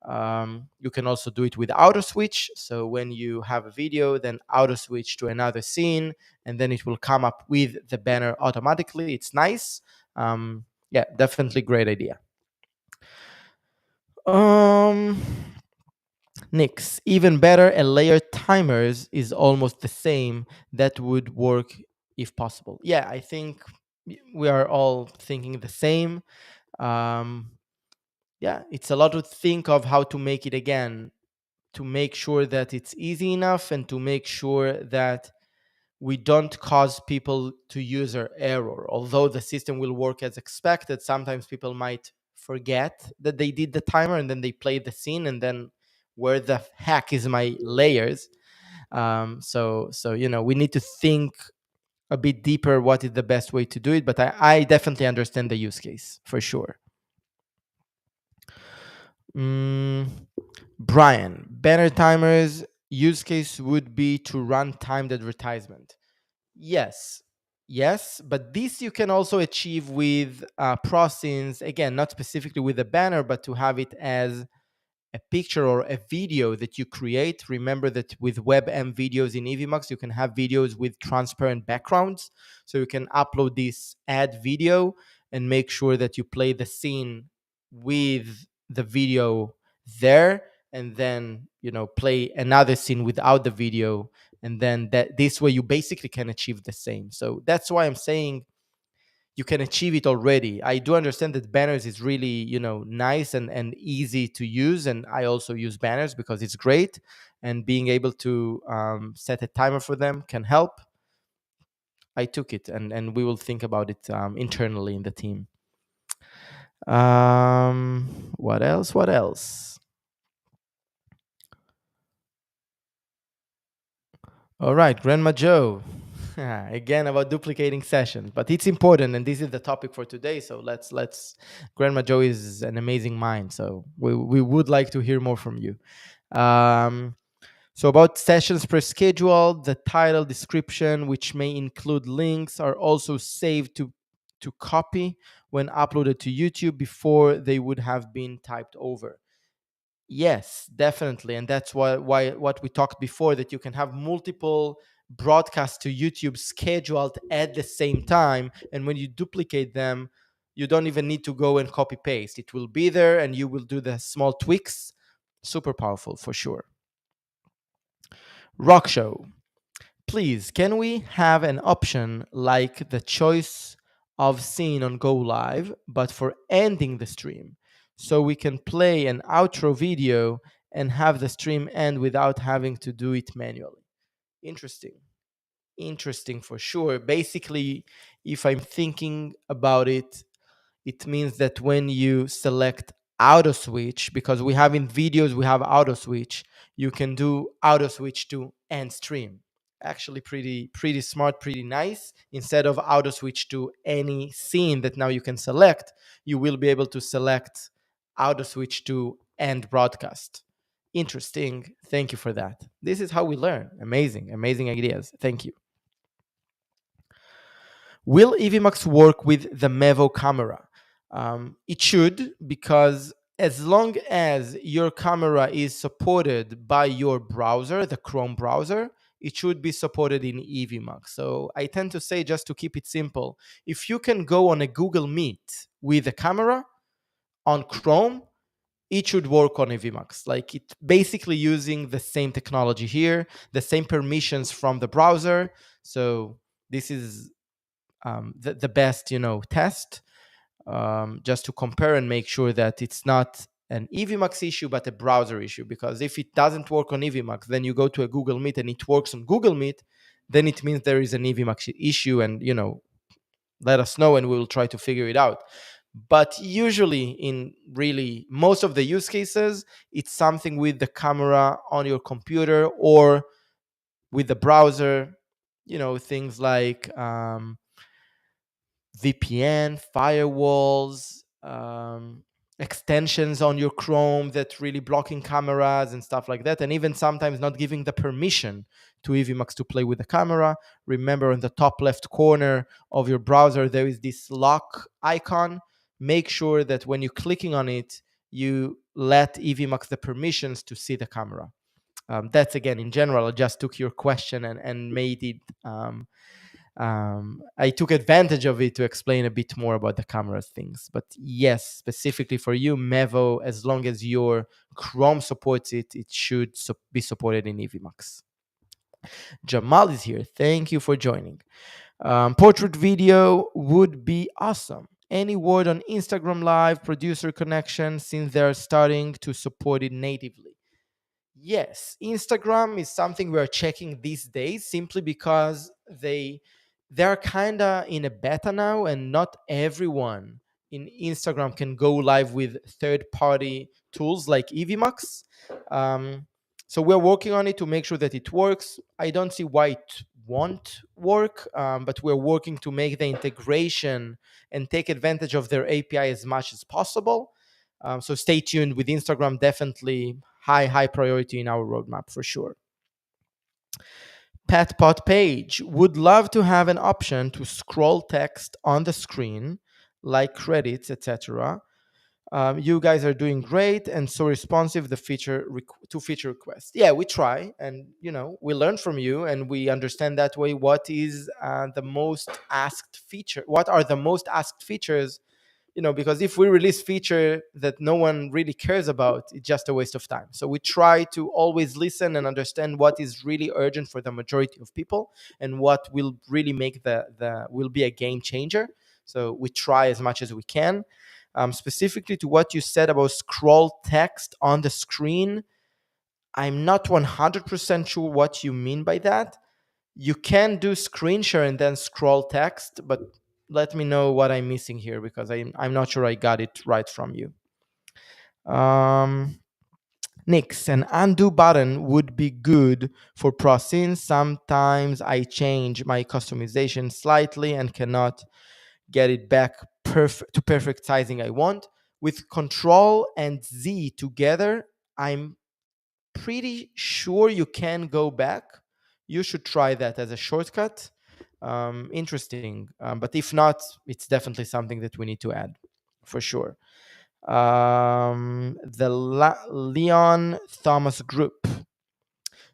[SPEAKER 1] You can also do it with auto switch, so when you have a video, then auto switch to another scene, and then it will come up with the banner automatically. It's nice. Yeah, definitely great idea. um Nix, even better, a layer timers is almost the same. That would work if possible. Yeah, I think we are all thinking the same. Um, yeah, it's a lot to think of how to make it again, to make sure that it's easy enough and to make sure that we don't cause people to user error. Although the system will work as expected, sometimes people might forget that they did the timer and then they play the scene and then where the heck is my layers? So we need to think a bit deeper what is the best way to do it. But I definitely understand the use case for sure. Mm, Brian, banner timers use case would be to run timed advertisement. Yes, yes, but this you can also achieve with prosins. Again, not specifically with a banner, but to have it as a picture or a video that you create. Remember that with WebM videos in Evmux, you can have videos with transparent backgrounds. So you can upload this add video and make sure that you play the scene with the video there, and then play another scene without the video, and then that this way you basically can achieve the same. So that's why I'm saying you can achieve it already. I do understand that banners is really, nice and easy to use. And I also use banners because it's great. And being able to set a timer for them can help. I took it and we will think about it internally in the team. What else? What else? All right, Grandma Joe. Again about duplicating sessions, but it's important, and this is the topic for today. So let's. Grandma Joe is an amazing mind, so we would like to hear more from you. Um, so about sessions per schedule, the title, description, which may include links, are also saved to copy when uploaded to YouTube before they would have been typed over. Yes, definitely. And that's why what we talked before, that you can have multiple broadcasts to YouTube scheduled at the same time. And when you duplicate them, you don't even need to go and copy paste. It will be there and you will do the small tweaks. Super powerful for sure. Rock Show. Please, can we have an option like the choice of scene on Go Live, but for ending the stream? So we can play an outro video and have the stream end without having to do it manually. Interesting. Interesting for sure. Basically, if I'm thinking about it, it means that when you select auto switch, because we have in videos we have auto switch, you can do auto switch to end stream. Actually pretty smart, pretty nice. Instead of auto switch to any scene that now you can select, you will be able to select auto switch to end broadcast. Interesting. Thank you for that. This is how we learn. Amazing ideas. Thank you. Will Evmux work with the Mevo camera? It should, because as long as your camera is supported by your browser, the Chrome browser, it should be supported in Evmux. So I tend to say, just to keep it simple, if you can go on a Google Meet with a camera on Chrome, it should work on Evmux. Like, it basically using the same technology here, the same permissions from the browser. So this is the best test, just to compare and make sure that it's not an Evmux issue but a browser issue. Because if it doesn't work on Evmux, then you go to a Google Meet and it works on Google Meet, then it means there is an Evmux issue. And let us know and we will try to figure it out. But usually, in really most of the use cases, it's something with the camera on your computer or with the browser. Things like VPN, firewalls, extensions on your Chrome that really blocking cameras and stuff like that. And even sometimes not giving the permission to Evmux to play with the camera. Remember, in the top left corner of your browser, there is this lock icon. Make sure that when you're clicking on it, you let Evmux the permissions to see the camera. That's, again, in general. I just took your question and made it I took advantage of it to explain a bit more about the camera things. But yes, specifically for you, Mevo, as long as your Chrome supports it, it should be supported in Evmux. Jamal is here. Thank you for joining. Portrait video would be awesome. Any word on Instagram Live, producer connection, since they're starting to support it natively? Yes, Instagram is something we're checking these days simply because they're kind of in a beta now, and not everyone in Instagram can go live with third-party tools like Evmux. Um, so we're working on it to make sure that it works. I don't see why it won't work, but we're working to make the integration and take advantage of their API as much as possible. So stay tuned with Instagram. Definitely high priority in our roadmap for sure. Pat page would love to have an option to scroll text on the screen, like credits, etc. You guys are doing great and so responsive to feature requests. Yeah, we try, and we learn from you, and we understand that way what is the most asked feature. What are the most asked features, because if we release feature that no one really cares about, it's just a waste of time. So we try to always listen and understand what is really urgent for the majority of people, and what will really make the will be a game changer. So we try as much as we can. Specifically to what you said about scroll text on the screen, I'm not 100% sure what you mean by that. You can do screen share and then scroll text, but let me know what I'm missing here, because I'm not sure I got it right from you. Um, Nix, an undo button would be good for processing. Sometimes I change my customization slightly and cannot get it back to perfect sizing I want. With Control and Z together, I'm pretty sure you can go back. You should try that as a shortcut. Interesting. But if not, it's definitely something that we need to add for sure. Leon Thomas Group.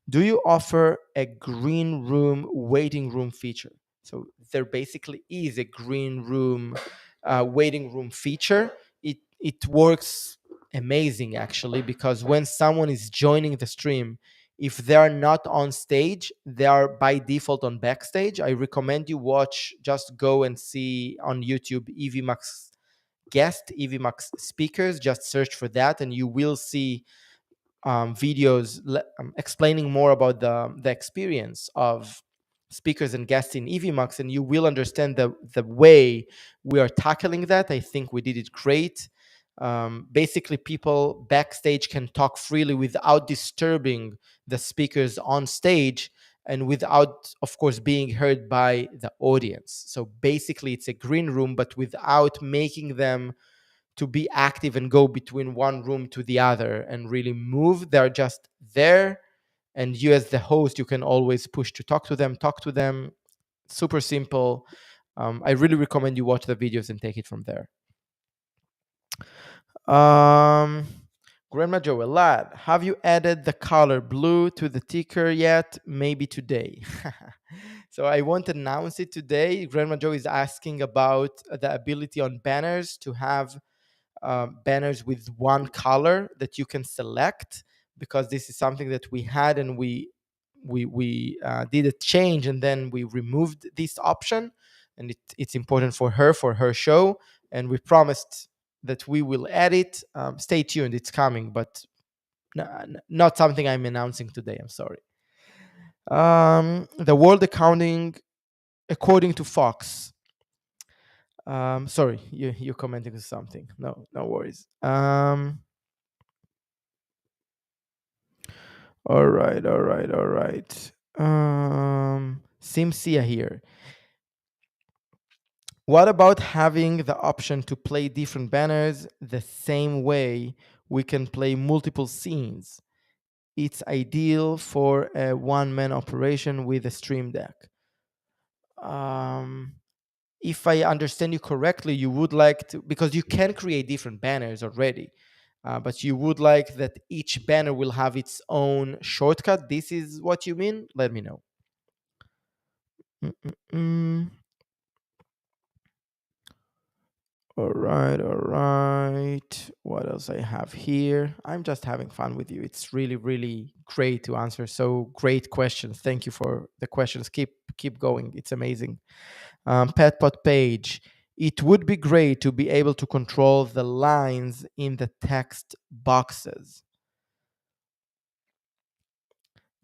[SPEAKER 1] Do you offer a green room waiting room feature? So there basically is a green room waiting room feature. It works amazing actually, because when someone is joining the stream, if they are not on stage, they are by default on backstage. I recommend you just go and see on YouTube Evmux guest, Evmux speakers. Just search for that, and you will see videos explaining more about the experience of speakers and guests in Evmux, and you will understand the way we are tackling that. I think we did it great. Basically, people backstage can talk freely without disturbing the speakers on stage, and without, of course, being heard by the audience. So basically, it's a green room, but without making them to be active and go between one room to the other and really move. They're just there, and you as the host, you can always push to talk to them. Super simple. I really recommend you watch the videos and take it from there. um Grandma Joel, lad, have you added the color blue to the ticker yet? Maybe today. So I won't announce it today. Grandma Joe is asking about the ability on banners to have banners with one color that you can select, because this is something that we had, and we did a change, and then we removed this option, and it's important for her show, and we promised that we will add it. Stay tuned, it's coming, but not something I'm announcing today. I'm sorry. The world accounting according to Fox. Sorry, you're commenting on something. No worries. All right. Simsia here. What about having the option to play different banners the same way we can play multiple scenes? It's ideal for a one-man operation with a stream deck. Um, if I understand you correctly, you would like to, because you can create different banners already, but you would like that each banner will have its own shortcut. This is what you mean? Let me know. Mm. All right, all right. What else I have here? I'm just having fun with you. It's really, really great to answer so great questions. Thank you for the questions. Keep going. It's amazing. Petpot page. It would be great to be able to control the lines in the text boxes.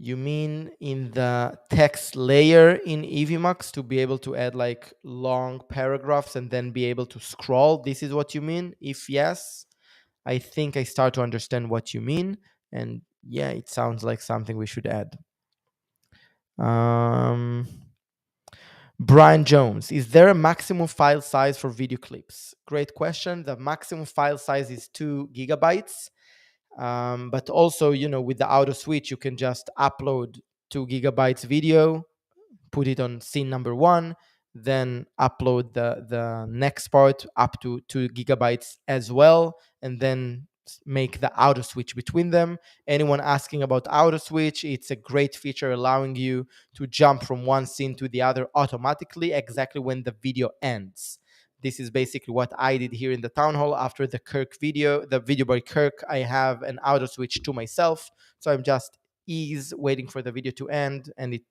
[SPEAKER 1] You mean in the text layer in Evmux to be able to add like long paragraphs and then be able to scroll? This is what you mean? If yes, I think I start to understand what you mean. And yeah, it sounds like something we should add. Um, Brian Jones, is there a maximum file size for video clips? Great question. The maximum file size is 2 gigabytes. But also, with the auto switch, you can just upload 2 gigabytes video, put it on scene number one, then upload the next part up to 2 gigabytes as well, and then make the auto switch between them. Anyone asking about auto switch, it's a great feature allowing you to jump from one scene to the other automatically exactly when the video ends. This is basically what I did here in the town hall after the video by Kirk. I have an auto switch to myself, so I'm just ease waiting for the video to end, and it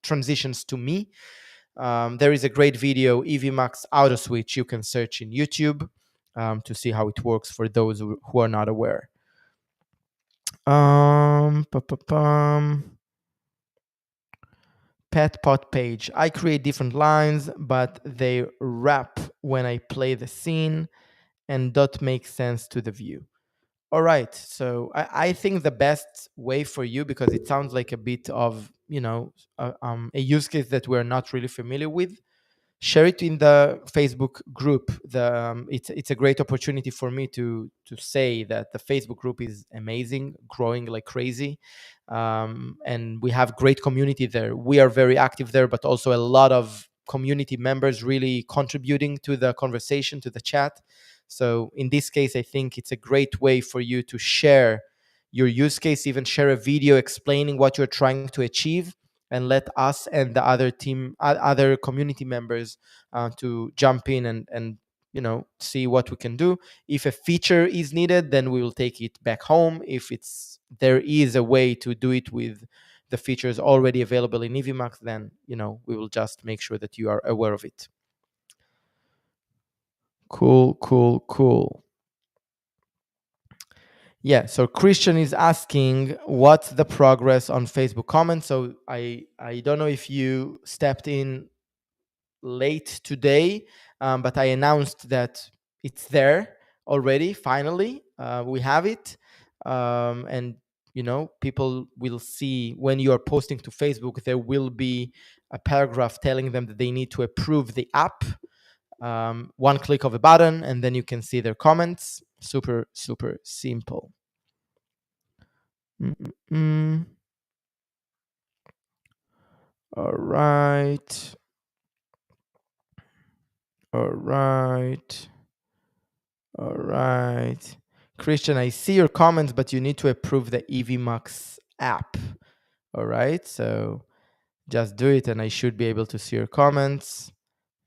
[SPEAKER 1] transitions to me. There is a great video, Evmux auto switch. You can search in YouTube to see how it works for those who are not aware. Pet pot page. I create different lines, but they wrap when I play the scene and don't make sense to the view. All right. So I think the best way for you, because it sounds like a bit of, a use case that we're not really familiar with, share it in the Facebook group. It's a great opportunity for me to say that the Facebook group is amazing, growing like crazy, and we have great community there. We are very active there, but also a lot of community members really contributing to the conversation, to the chat. So in this case, I think it's a great way for you to share your use case, even share a video explaining what you're trying to achieve, and let us and the other community members to jump in and see what we can do. If a feature is needed, then we will take it back home. If it's there is a way to do it with the features already available in Evmux, then we will just make sure that you are aware of it. Cool, cool, cool. Yeah, so Christian is asking what's the progress on Facebook comments. So I don't know if you stepped in late today, but I announced that it's there already. Finally, we have it, and people will see when you are posting to Facebook. There will be a paragraph telling them that they need to approve the app. One click of a button, and then you can see their comments. Super, super simple. Mm-mm-mm. All right. All right. All right. Christian, I see your comments, but you need to approve the Evmux app. All right. So just do it, and I should be able to see your comments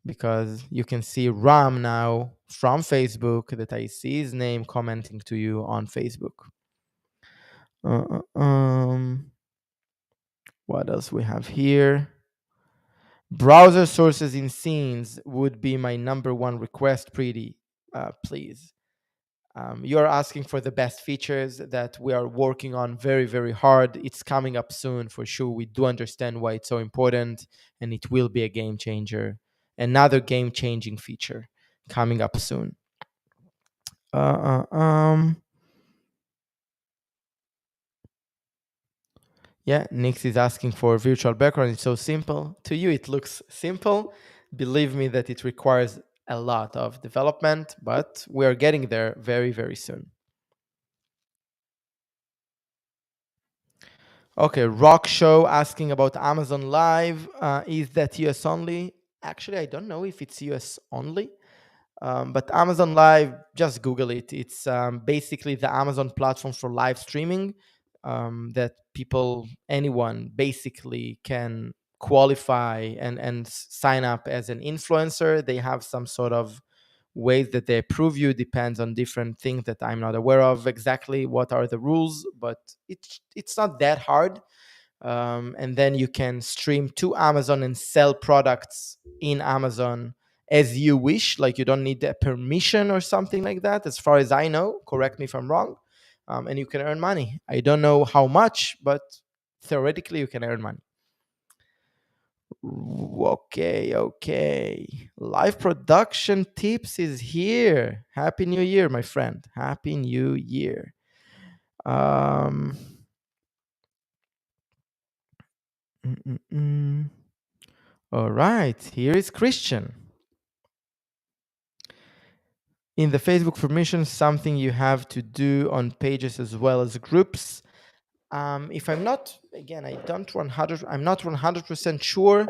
[SPEAKER 1] because you can see Ram now from Facebook that I see his name commenting to you on Facebook. What else we have here? Browser sources in scenes would be my number one request, pretty. Please. You're asking for the best features that we are working on very, very hard. It's coming up soon for sure. We do understand why it's so important, and it will be a game changer. Another game changing feature coming up soon. Yeah, Nix is asking for virtual background. It's so simple. To you, it looks simple. Believe me that it requires a lot of development, but we are getting there very, very soon. Okay, Rock Show asking about Amazon Live. Is that US only? Actually, I don't know if it's US only, but Amazon Live, just Google it. It's basically the Amazon platform for live streaming that anyone basically can qualify and sign up as an influencer. They have some sort of ways that they approve you. Depends on different things that I'm not aware of exactly what are the rules, but it's not that hard. And then you can stream to Amazon and sell products in Amazon as you wish. Like, you don't need a permission or something like that, as far as I know. Correct me if I'm wrong. And you can earn money. I don't know how much, but theoretically you can earn money. Okay, okay. Live production tips is here. Happy New Year, my friend. Happy New Year. Um, mm, mm, mm. All right, here is Christian. In the Facebook permissions, something you have to do on pages as well as groups. If I'm not, again, I'm not 100% sure.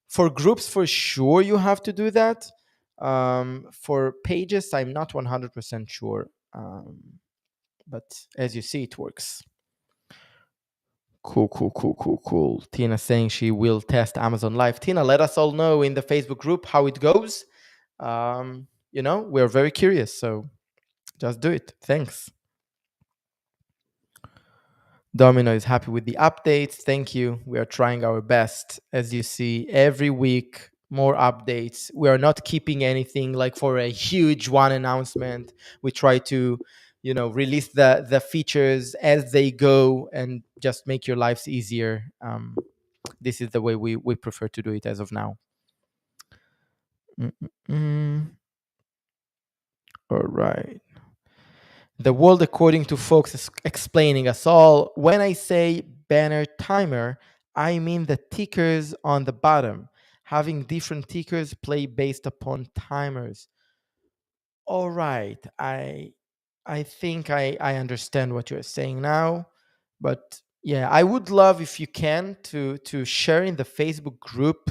[SPEAKER 1] For groups, for sure, you have to do that. For pages, I'm not 100% sure. But as you see, it works. Cool, cool, cool, cool, cool. Tina saying she will test Amazon Live. Tina, let us all know in the Facebook group how it goes. We're very curious, so just do it. Thanks. Domino is happy with the updates. Thank you. We are trying our best. As you see, every week, more updates. We are not keeping anything like for a huge one announcement. We try to, release the features as they go and just make your lives easier. This is the way we prefer to do it as of now. Mm-mm-mm. All right. The world according to folks is explaining us all. When I say banner timer, I mean the tickers on the bottom. Having different tickers play based upon timers. All right. I think I understand what you're saying now. But yeah, I would love if you can to share in the Facebook group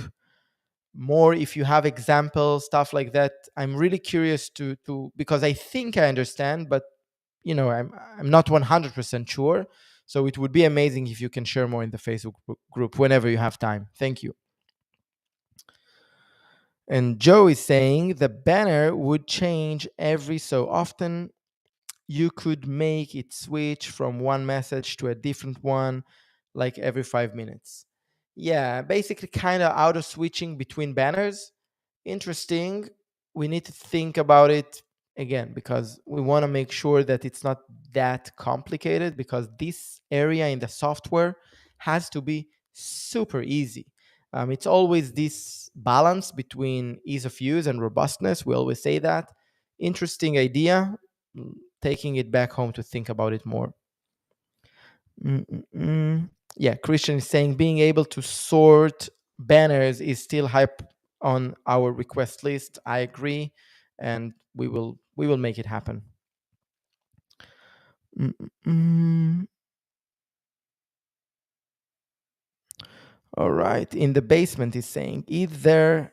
[SPEAKER 1] more if you have examples, stuff like that. I'm really curious to because I think I understand, but I'm not 100% sure. So it would be amazing if you can share more in the Facebook group whenever you have time. Thank you. And Joe is saying the banner would change every so often. You could make it switch from one message to a different one like every 5 minutes. Yeah, basically kind of auto switching between banners. Interesting. We need to think about it again because we want to make sure that it's not that complicated, because this area in the software has to be super easy. It's always this balance between ease of use and robustness. We always say that. Interesting idea. Taking it back home to think about it more. Mm-mm-mm. Yeah, Christian is saying being able to sort banners is still high on our request list. I agree, and we will make it happen. Mm-mm-mm. All right. In the basement is saying, is there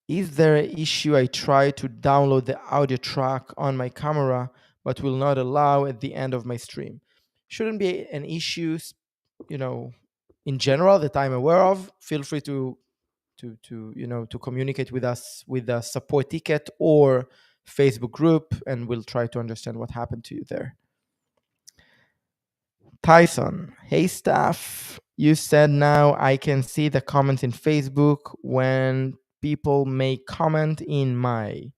[SPEAKER 1] an issue? I tried to download the audio track on my camera, but will not allow at the end of my stream. Shouldn't be an issue, you know, in general that I'm aware of. Feel free to communicate with us with the support ticket or Facebook group, and we'll try to understand what happened to you there. Tyson, hey staff, you said now I can see the comments in Facebook when people make comment in my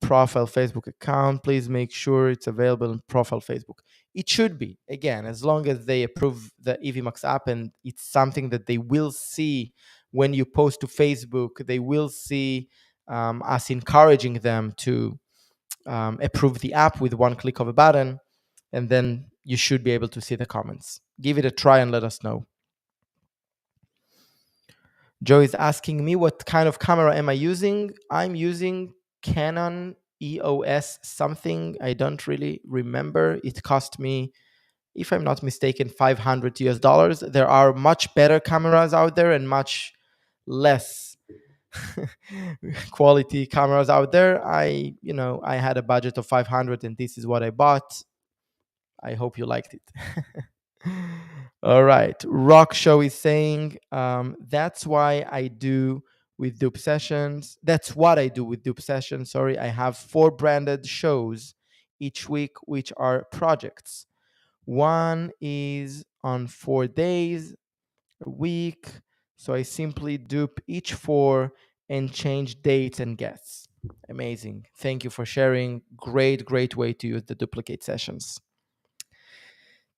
[SPEAKER 1] profile Facebook account. Please make sure it's available in profile Facebook. It should be, again, as long as they approve the Evmux app and it's something that they will see when you post to Facebook. They will see us encouraging them to approve the app with one click of a button, and then you should be able to see the comments. Give it a try and let us know. Joe is asking me what kind of camera am I using. I'm using Canon EOS something. I don't really remember. It cost me, if I'm not mistaken, $500. There are much better cameras out there and much less quality cameras out there. I had a budget of 500 and this is what I bought. I hope you liked it. All right. Rock Show is saying, that's why I do with Dupe Sessions. That's what I do with Dupe Sessions. Sorry. I have 4 branded shows each week, which are projects. One is on 4 days a week. So I simply dupe each 4 and change dates and guests. Amazing. Thank you for sharing. Great, great way to use the duplicate sessions.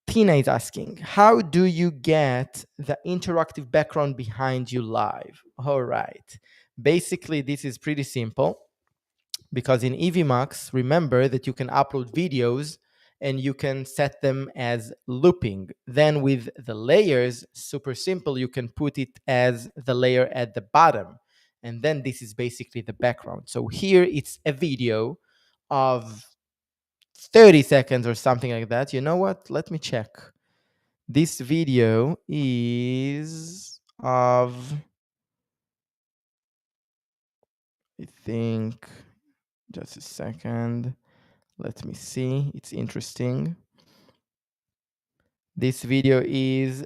[SPEAKER 1] Tina is asking, how do you get the interactive background behind you live? All right. Basically, this is pretty simple because in Evmux, remember that you can upload videos and you can set them as looping. Then with the layers, super simple, you can put it as the layer at the bottom. And then this is basically the background. So here it's a video of 30 seconds or something like that. You know what? Let me check. This video is of, I think, just a second. Let me see. It's interesting. This video is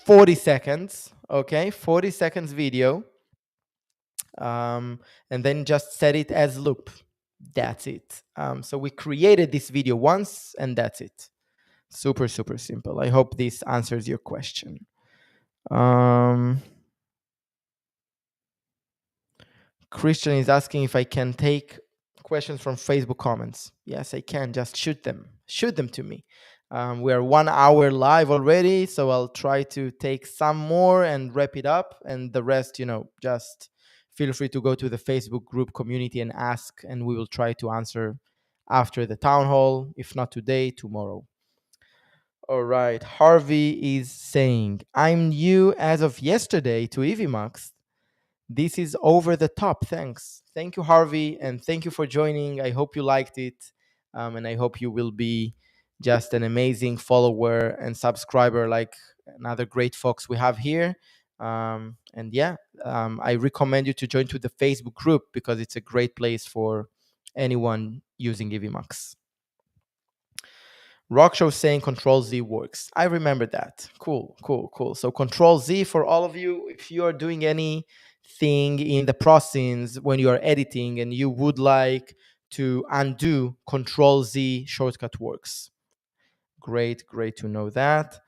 [SPEAKER 1] 40 seconds. Okay, 40 seconds video. And then just set it as loop. That's it. So we created this video once and that's it. Super, super simple. I hope this answers your question. Christian is asking if I can take questions from Facebook comments. Yes, I can. Just shoot them. Shoot them to me. We are 1 hour live already, so I'll try to take some more and wrap it up. And the rest, just feel free to go to the Facebook group community and ask, and we will try to answer after the town hall. If not today, tomorrow. All right. Harvey is saying, I'm new as of yesterday to Evmux. This is over the top. Thanks. Thank you, Harvey. And thank you for joining. I hope you liked it. And I hope you will be just an amazing follower and subscriber like another great folks we have here. And yeah, I recommend you to join to the Facebook group because it's a great place for anyone using Evmux. Rock Show saying Control Z works. I remember that. Cool, cool, cool. So Control Z for all of you, if you are doing anything in the process when you are editing and you would like to undo, Control Z shortcut works. Great, great to know that.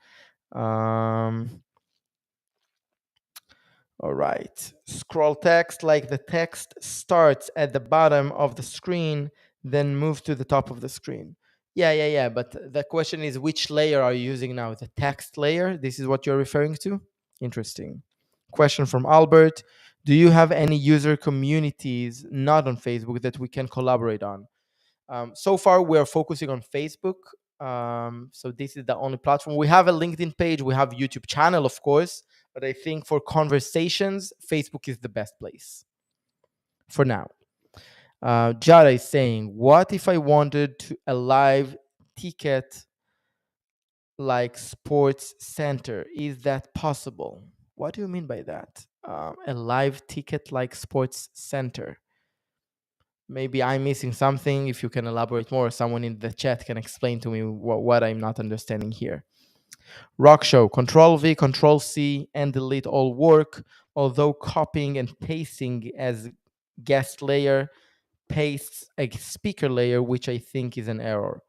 [SPEAKER 1] All right. Scroll text like the text starts at the bottom of the screen, then move to the top of the screen. Yeah. But the question is, which layer are you using now? The text layer? This is what you're referring to? Interesting. Question from Albert. Do you have any user communities not on Facebook that we can collaborate on? So far, we are focusing on Facebook. So this is the only platform. We have a LinkedIn page. We have a YouTube channel, of course. But I think for conversations, Facebook is the best place for now. Jara is saying, what if I wanted to a live ticket like Sports Center? Is that possible? What do you mean by that? A live ticket like Sports Center? Maybe I'm missing something. If you can elaborate more, someone in the chat can explain to me what I'm not understanding here. Rock Show, Control V, Control C, and delete all work, although copying and pasting as guest layer pastes a speaker layer, which I think is an error.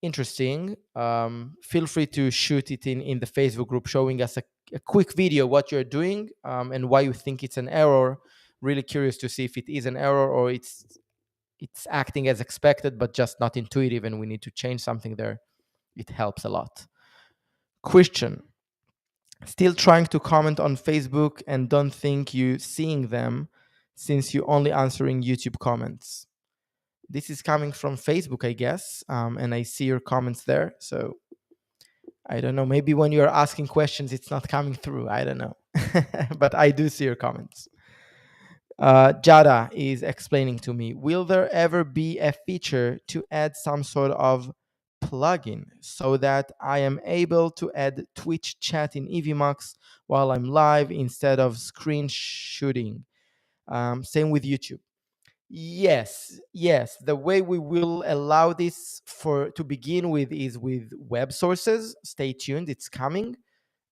[SPEAKER 1] Interesting. Feel free to shoot it in the Facebook group, showing us a quick video what you're doing and why you think it's an error. Really curious to see if it is an error or it's acting as expected, but just not intuitive, and we need to change something there. It helps a lot. Question. Still trying to comment on Facebook and don't think you seeing them since you only answering YouTube comments. This is coming from Facebook, I guess, and I see your comments there. So I don't know. Maybe when you're asking questions, it's not coming through. I don't know, but I do see your comments. Jada is explaining to me, will there ever be a feature to add some sort of plugin so that I am able to add Twitch chat in Evmux while I'm live instead of screen shooting? Same with YouTube. Yes. The way we will allow this for to begin with is with web sources. Stay tuned, it's coming.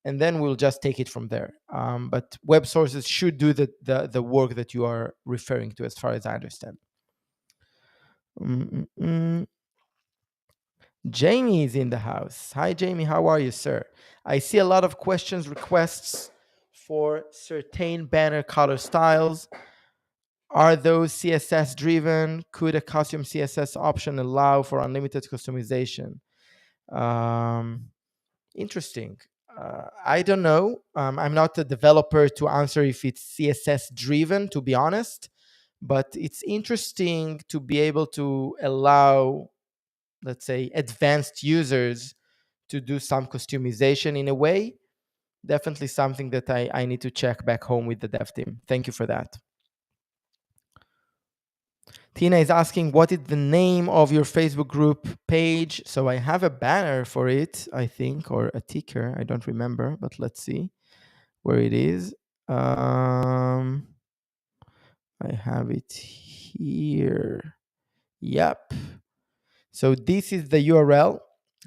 [SPEAKER 1] and then we'll just take it from there. But web sources should do the work that you are referring to, as far as I understand. Mm-mm-mm. Jamie is in the house. Hi, Jamie. How are you, sir? I see a lot of questions, requests for certain banner color styles. Are those CSS driven? Could a custom CSS option allow for unlimited customization? Um, Interesting. I don't know. I'm not a developer to answer if it's CSS driven, to be honest, but it's interesting to be able to allow, let's say, advanced users to do some customization in a way. Definitely something that I need to check back home with the dev team. Thank you for that. Tina is asking, what is the name of your Facebook group page? So I have a banner for it, I think, or a ticker. I don't remember, but let's see where it is. I have it here. Yep. So this is the URL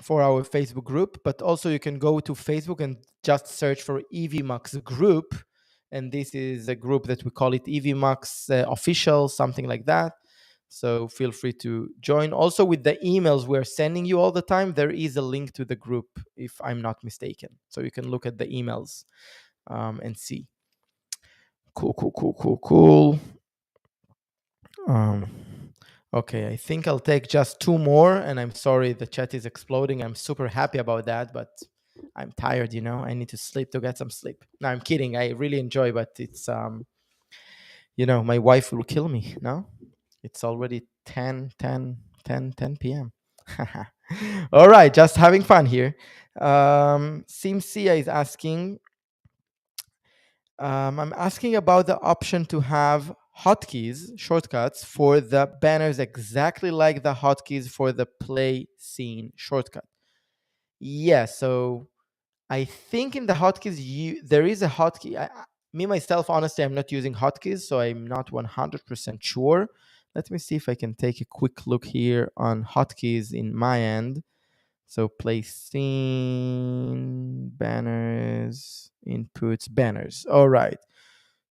[SPEAKER 1] for our Facebook group, but also you can go to Facebook and just search for Evmux group. And this is a group that we call it Evmux official, something like that. So feel free to join. Also, with the emails we're sending you all the time, there is a link to the group, if I'm not mistaken. So you can look at the emails and see. Cool. Um, okay, I think I'll take just two more, and I'm sorry the chat is exploding. I'm super happy about that, but I'm tired. I need to sleep to get some sleep. No, I'm kidding. I really enjoy, but it's my wife will kill me. No, it's already 10 p.m. All right, just having fun here. Simsia is asking, I'm asking about the option to have hotkeys, shortcuts for the banners exactly like the hotkeys for the play scene shortcut. Yeah, so I think in the hotkeys there is a hotkey. Me myself, honestly, I'm not using hotkeys, so I'm not 100% sure. Let me see if I can take a quick look here on hotkeys in my end. So play scene, banners, inputs, banners. All right.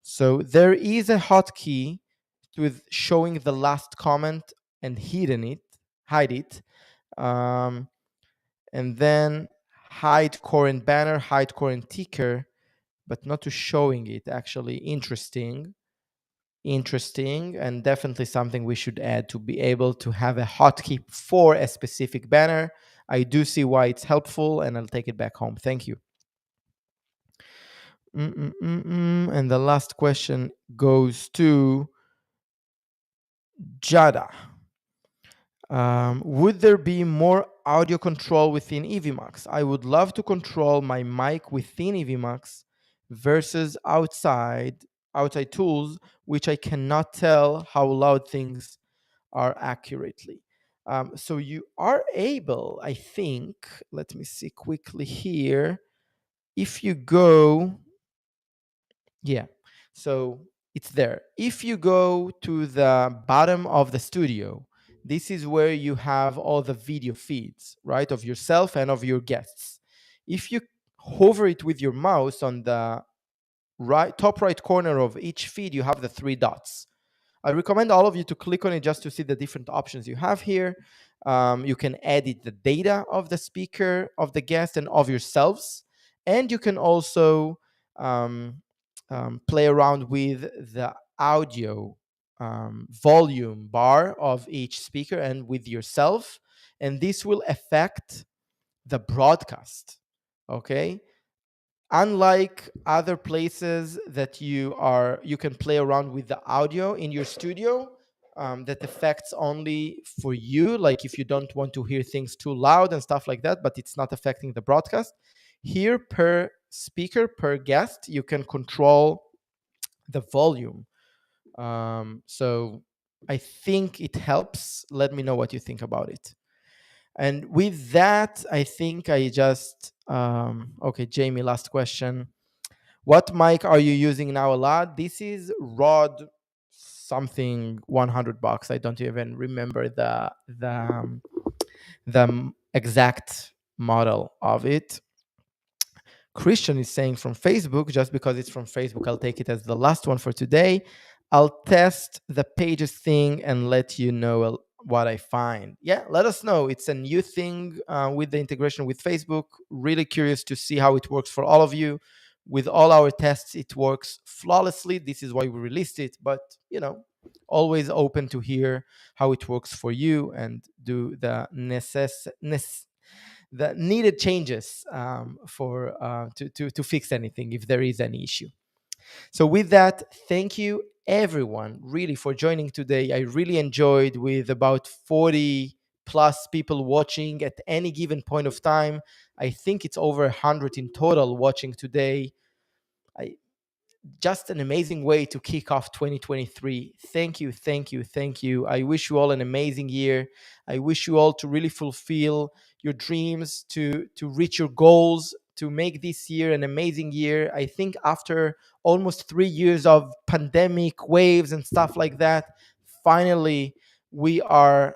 [SPEAKER 1] So there is a hotkey with showing the last comment and hide it, um, and then hide current banner, hide current ticker, but not to showing it. Actually, interesting, and definitely something we should add to be able to have a hotkey for a specific banner. I do see why it's helpful, and I'll take it back home. Thank you. And the last question goes to Jada. Would there be more audio control within Evmux? I would love to control my mic within Evmux versus outside tools, which I cannot tell how loud things are accurately. So you are able, I think, let me see quickly here. If you go, yeah, so it's there. If you go to the bottom of the studio, this is where you have all the video feeds, right, of yourself and of your guests. If you hover it with your mouse on the top right corner of each feed, you have the three dots. I recommend all of you to click on it just to see the different options you have here. You can edit the data of the speaker, of the guest, and of yourselves. And you can also um, play around with the audio volume bar of each speaker and with yourself. And this will affect the broadcast. Okay, unlike other places that you can play around with the audio in your studio, that affects only for you, like if you don't want to hear things too loud and stuff like that, but it's not affecting the broadcast. Here, per speaker, per guest, you can control the volume. So I think it helps. Let me know what you think about it. And with that, I think I just okay, Jamie, last question. What mic are you using now a lot? This is Rod something $100. I don't even remember the exact model of it. Christian is saying from Facebook. Just because it's from Facebook, I'll take it as the last one for today. I'll test the pages thing and let you know what I find. Yeah, let us know. It's a new thing with the integration with Facebook. Really curious to see how it works for all of you. With all our tests, it works flawlessly. This is why we released it. But, always open to hear how it works for you and do the needed changes for to fix anything if there is any issue. So with that, thank you everyone really for joining today. I really enjoyed with about 40 plus people watching at any given point of time. I think it's over 100 in total watching today. I, just an amazing way to kick off 2023. Thank you, thank you, thank you. I wish you all an amazing year. I wish you all to really fulfill your dreams, to reach your goals, to make this year an amazing year. I think after almost 3 years of pandemic waves and stuff like that, finally we are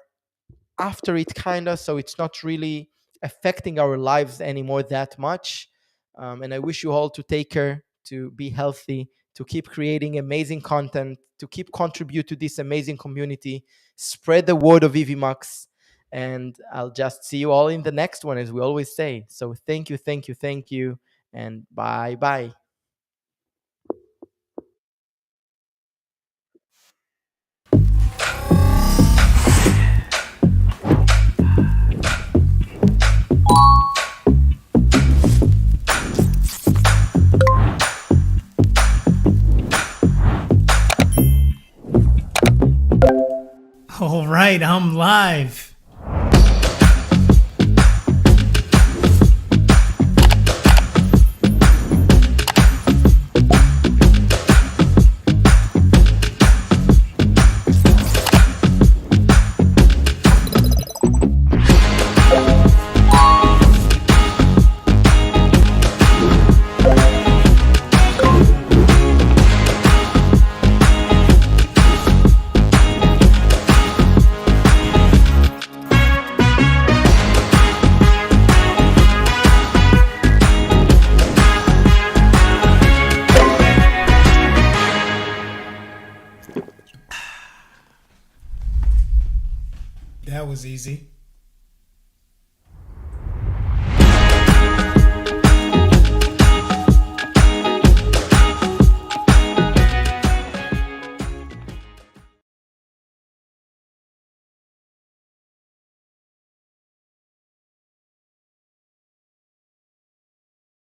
[SPEAKER 1] after it, kind of, so it's not really affecting our lives anymore that much. And I wish you all to take care, to be healthy, to keep creating amazing content, to keep contribute to this amazing community, spread the word of Evmux, and I'll just see you all in the next one, as we always say. So thank you, thank you, thank you, and bye bye.
[SPEAKER 3] All right, I'm live. That was easy.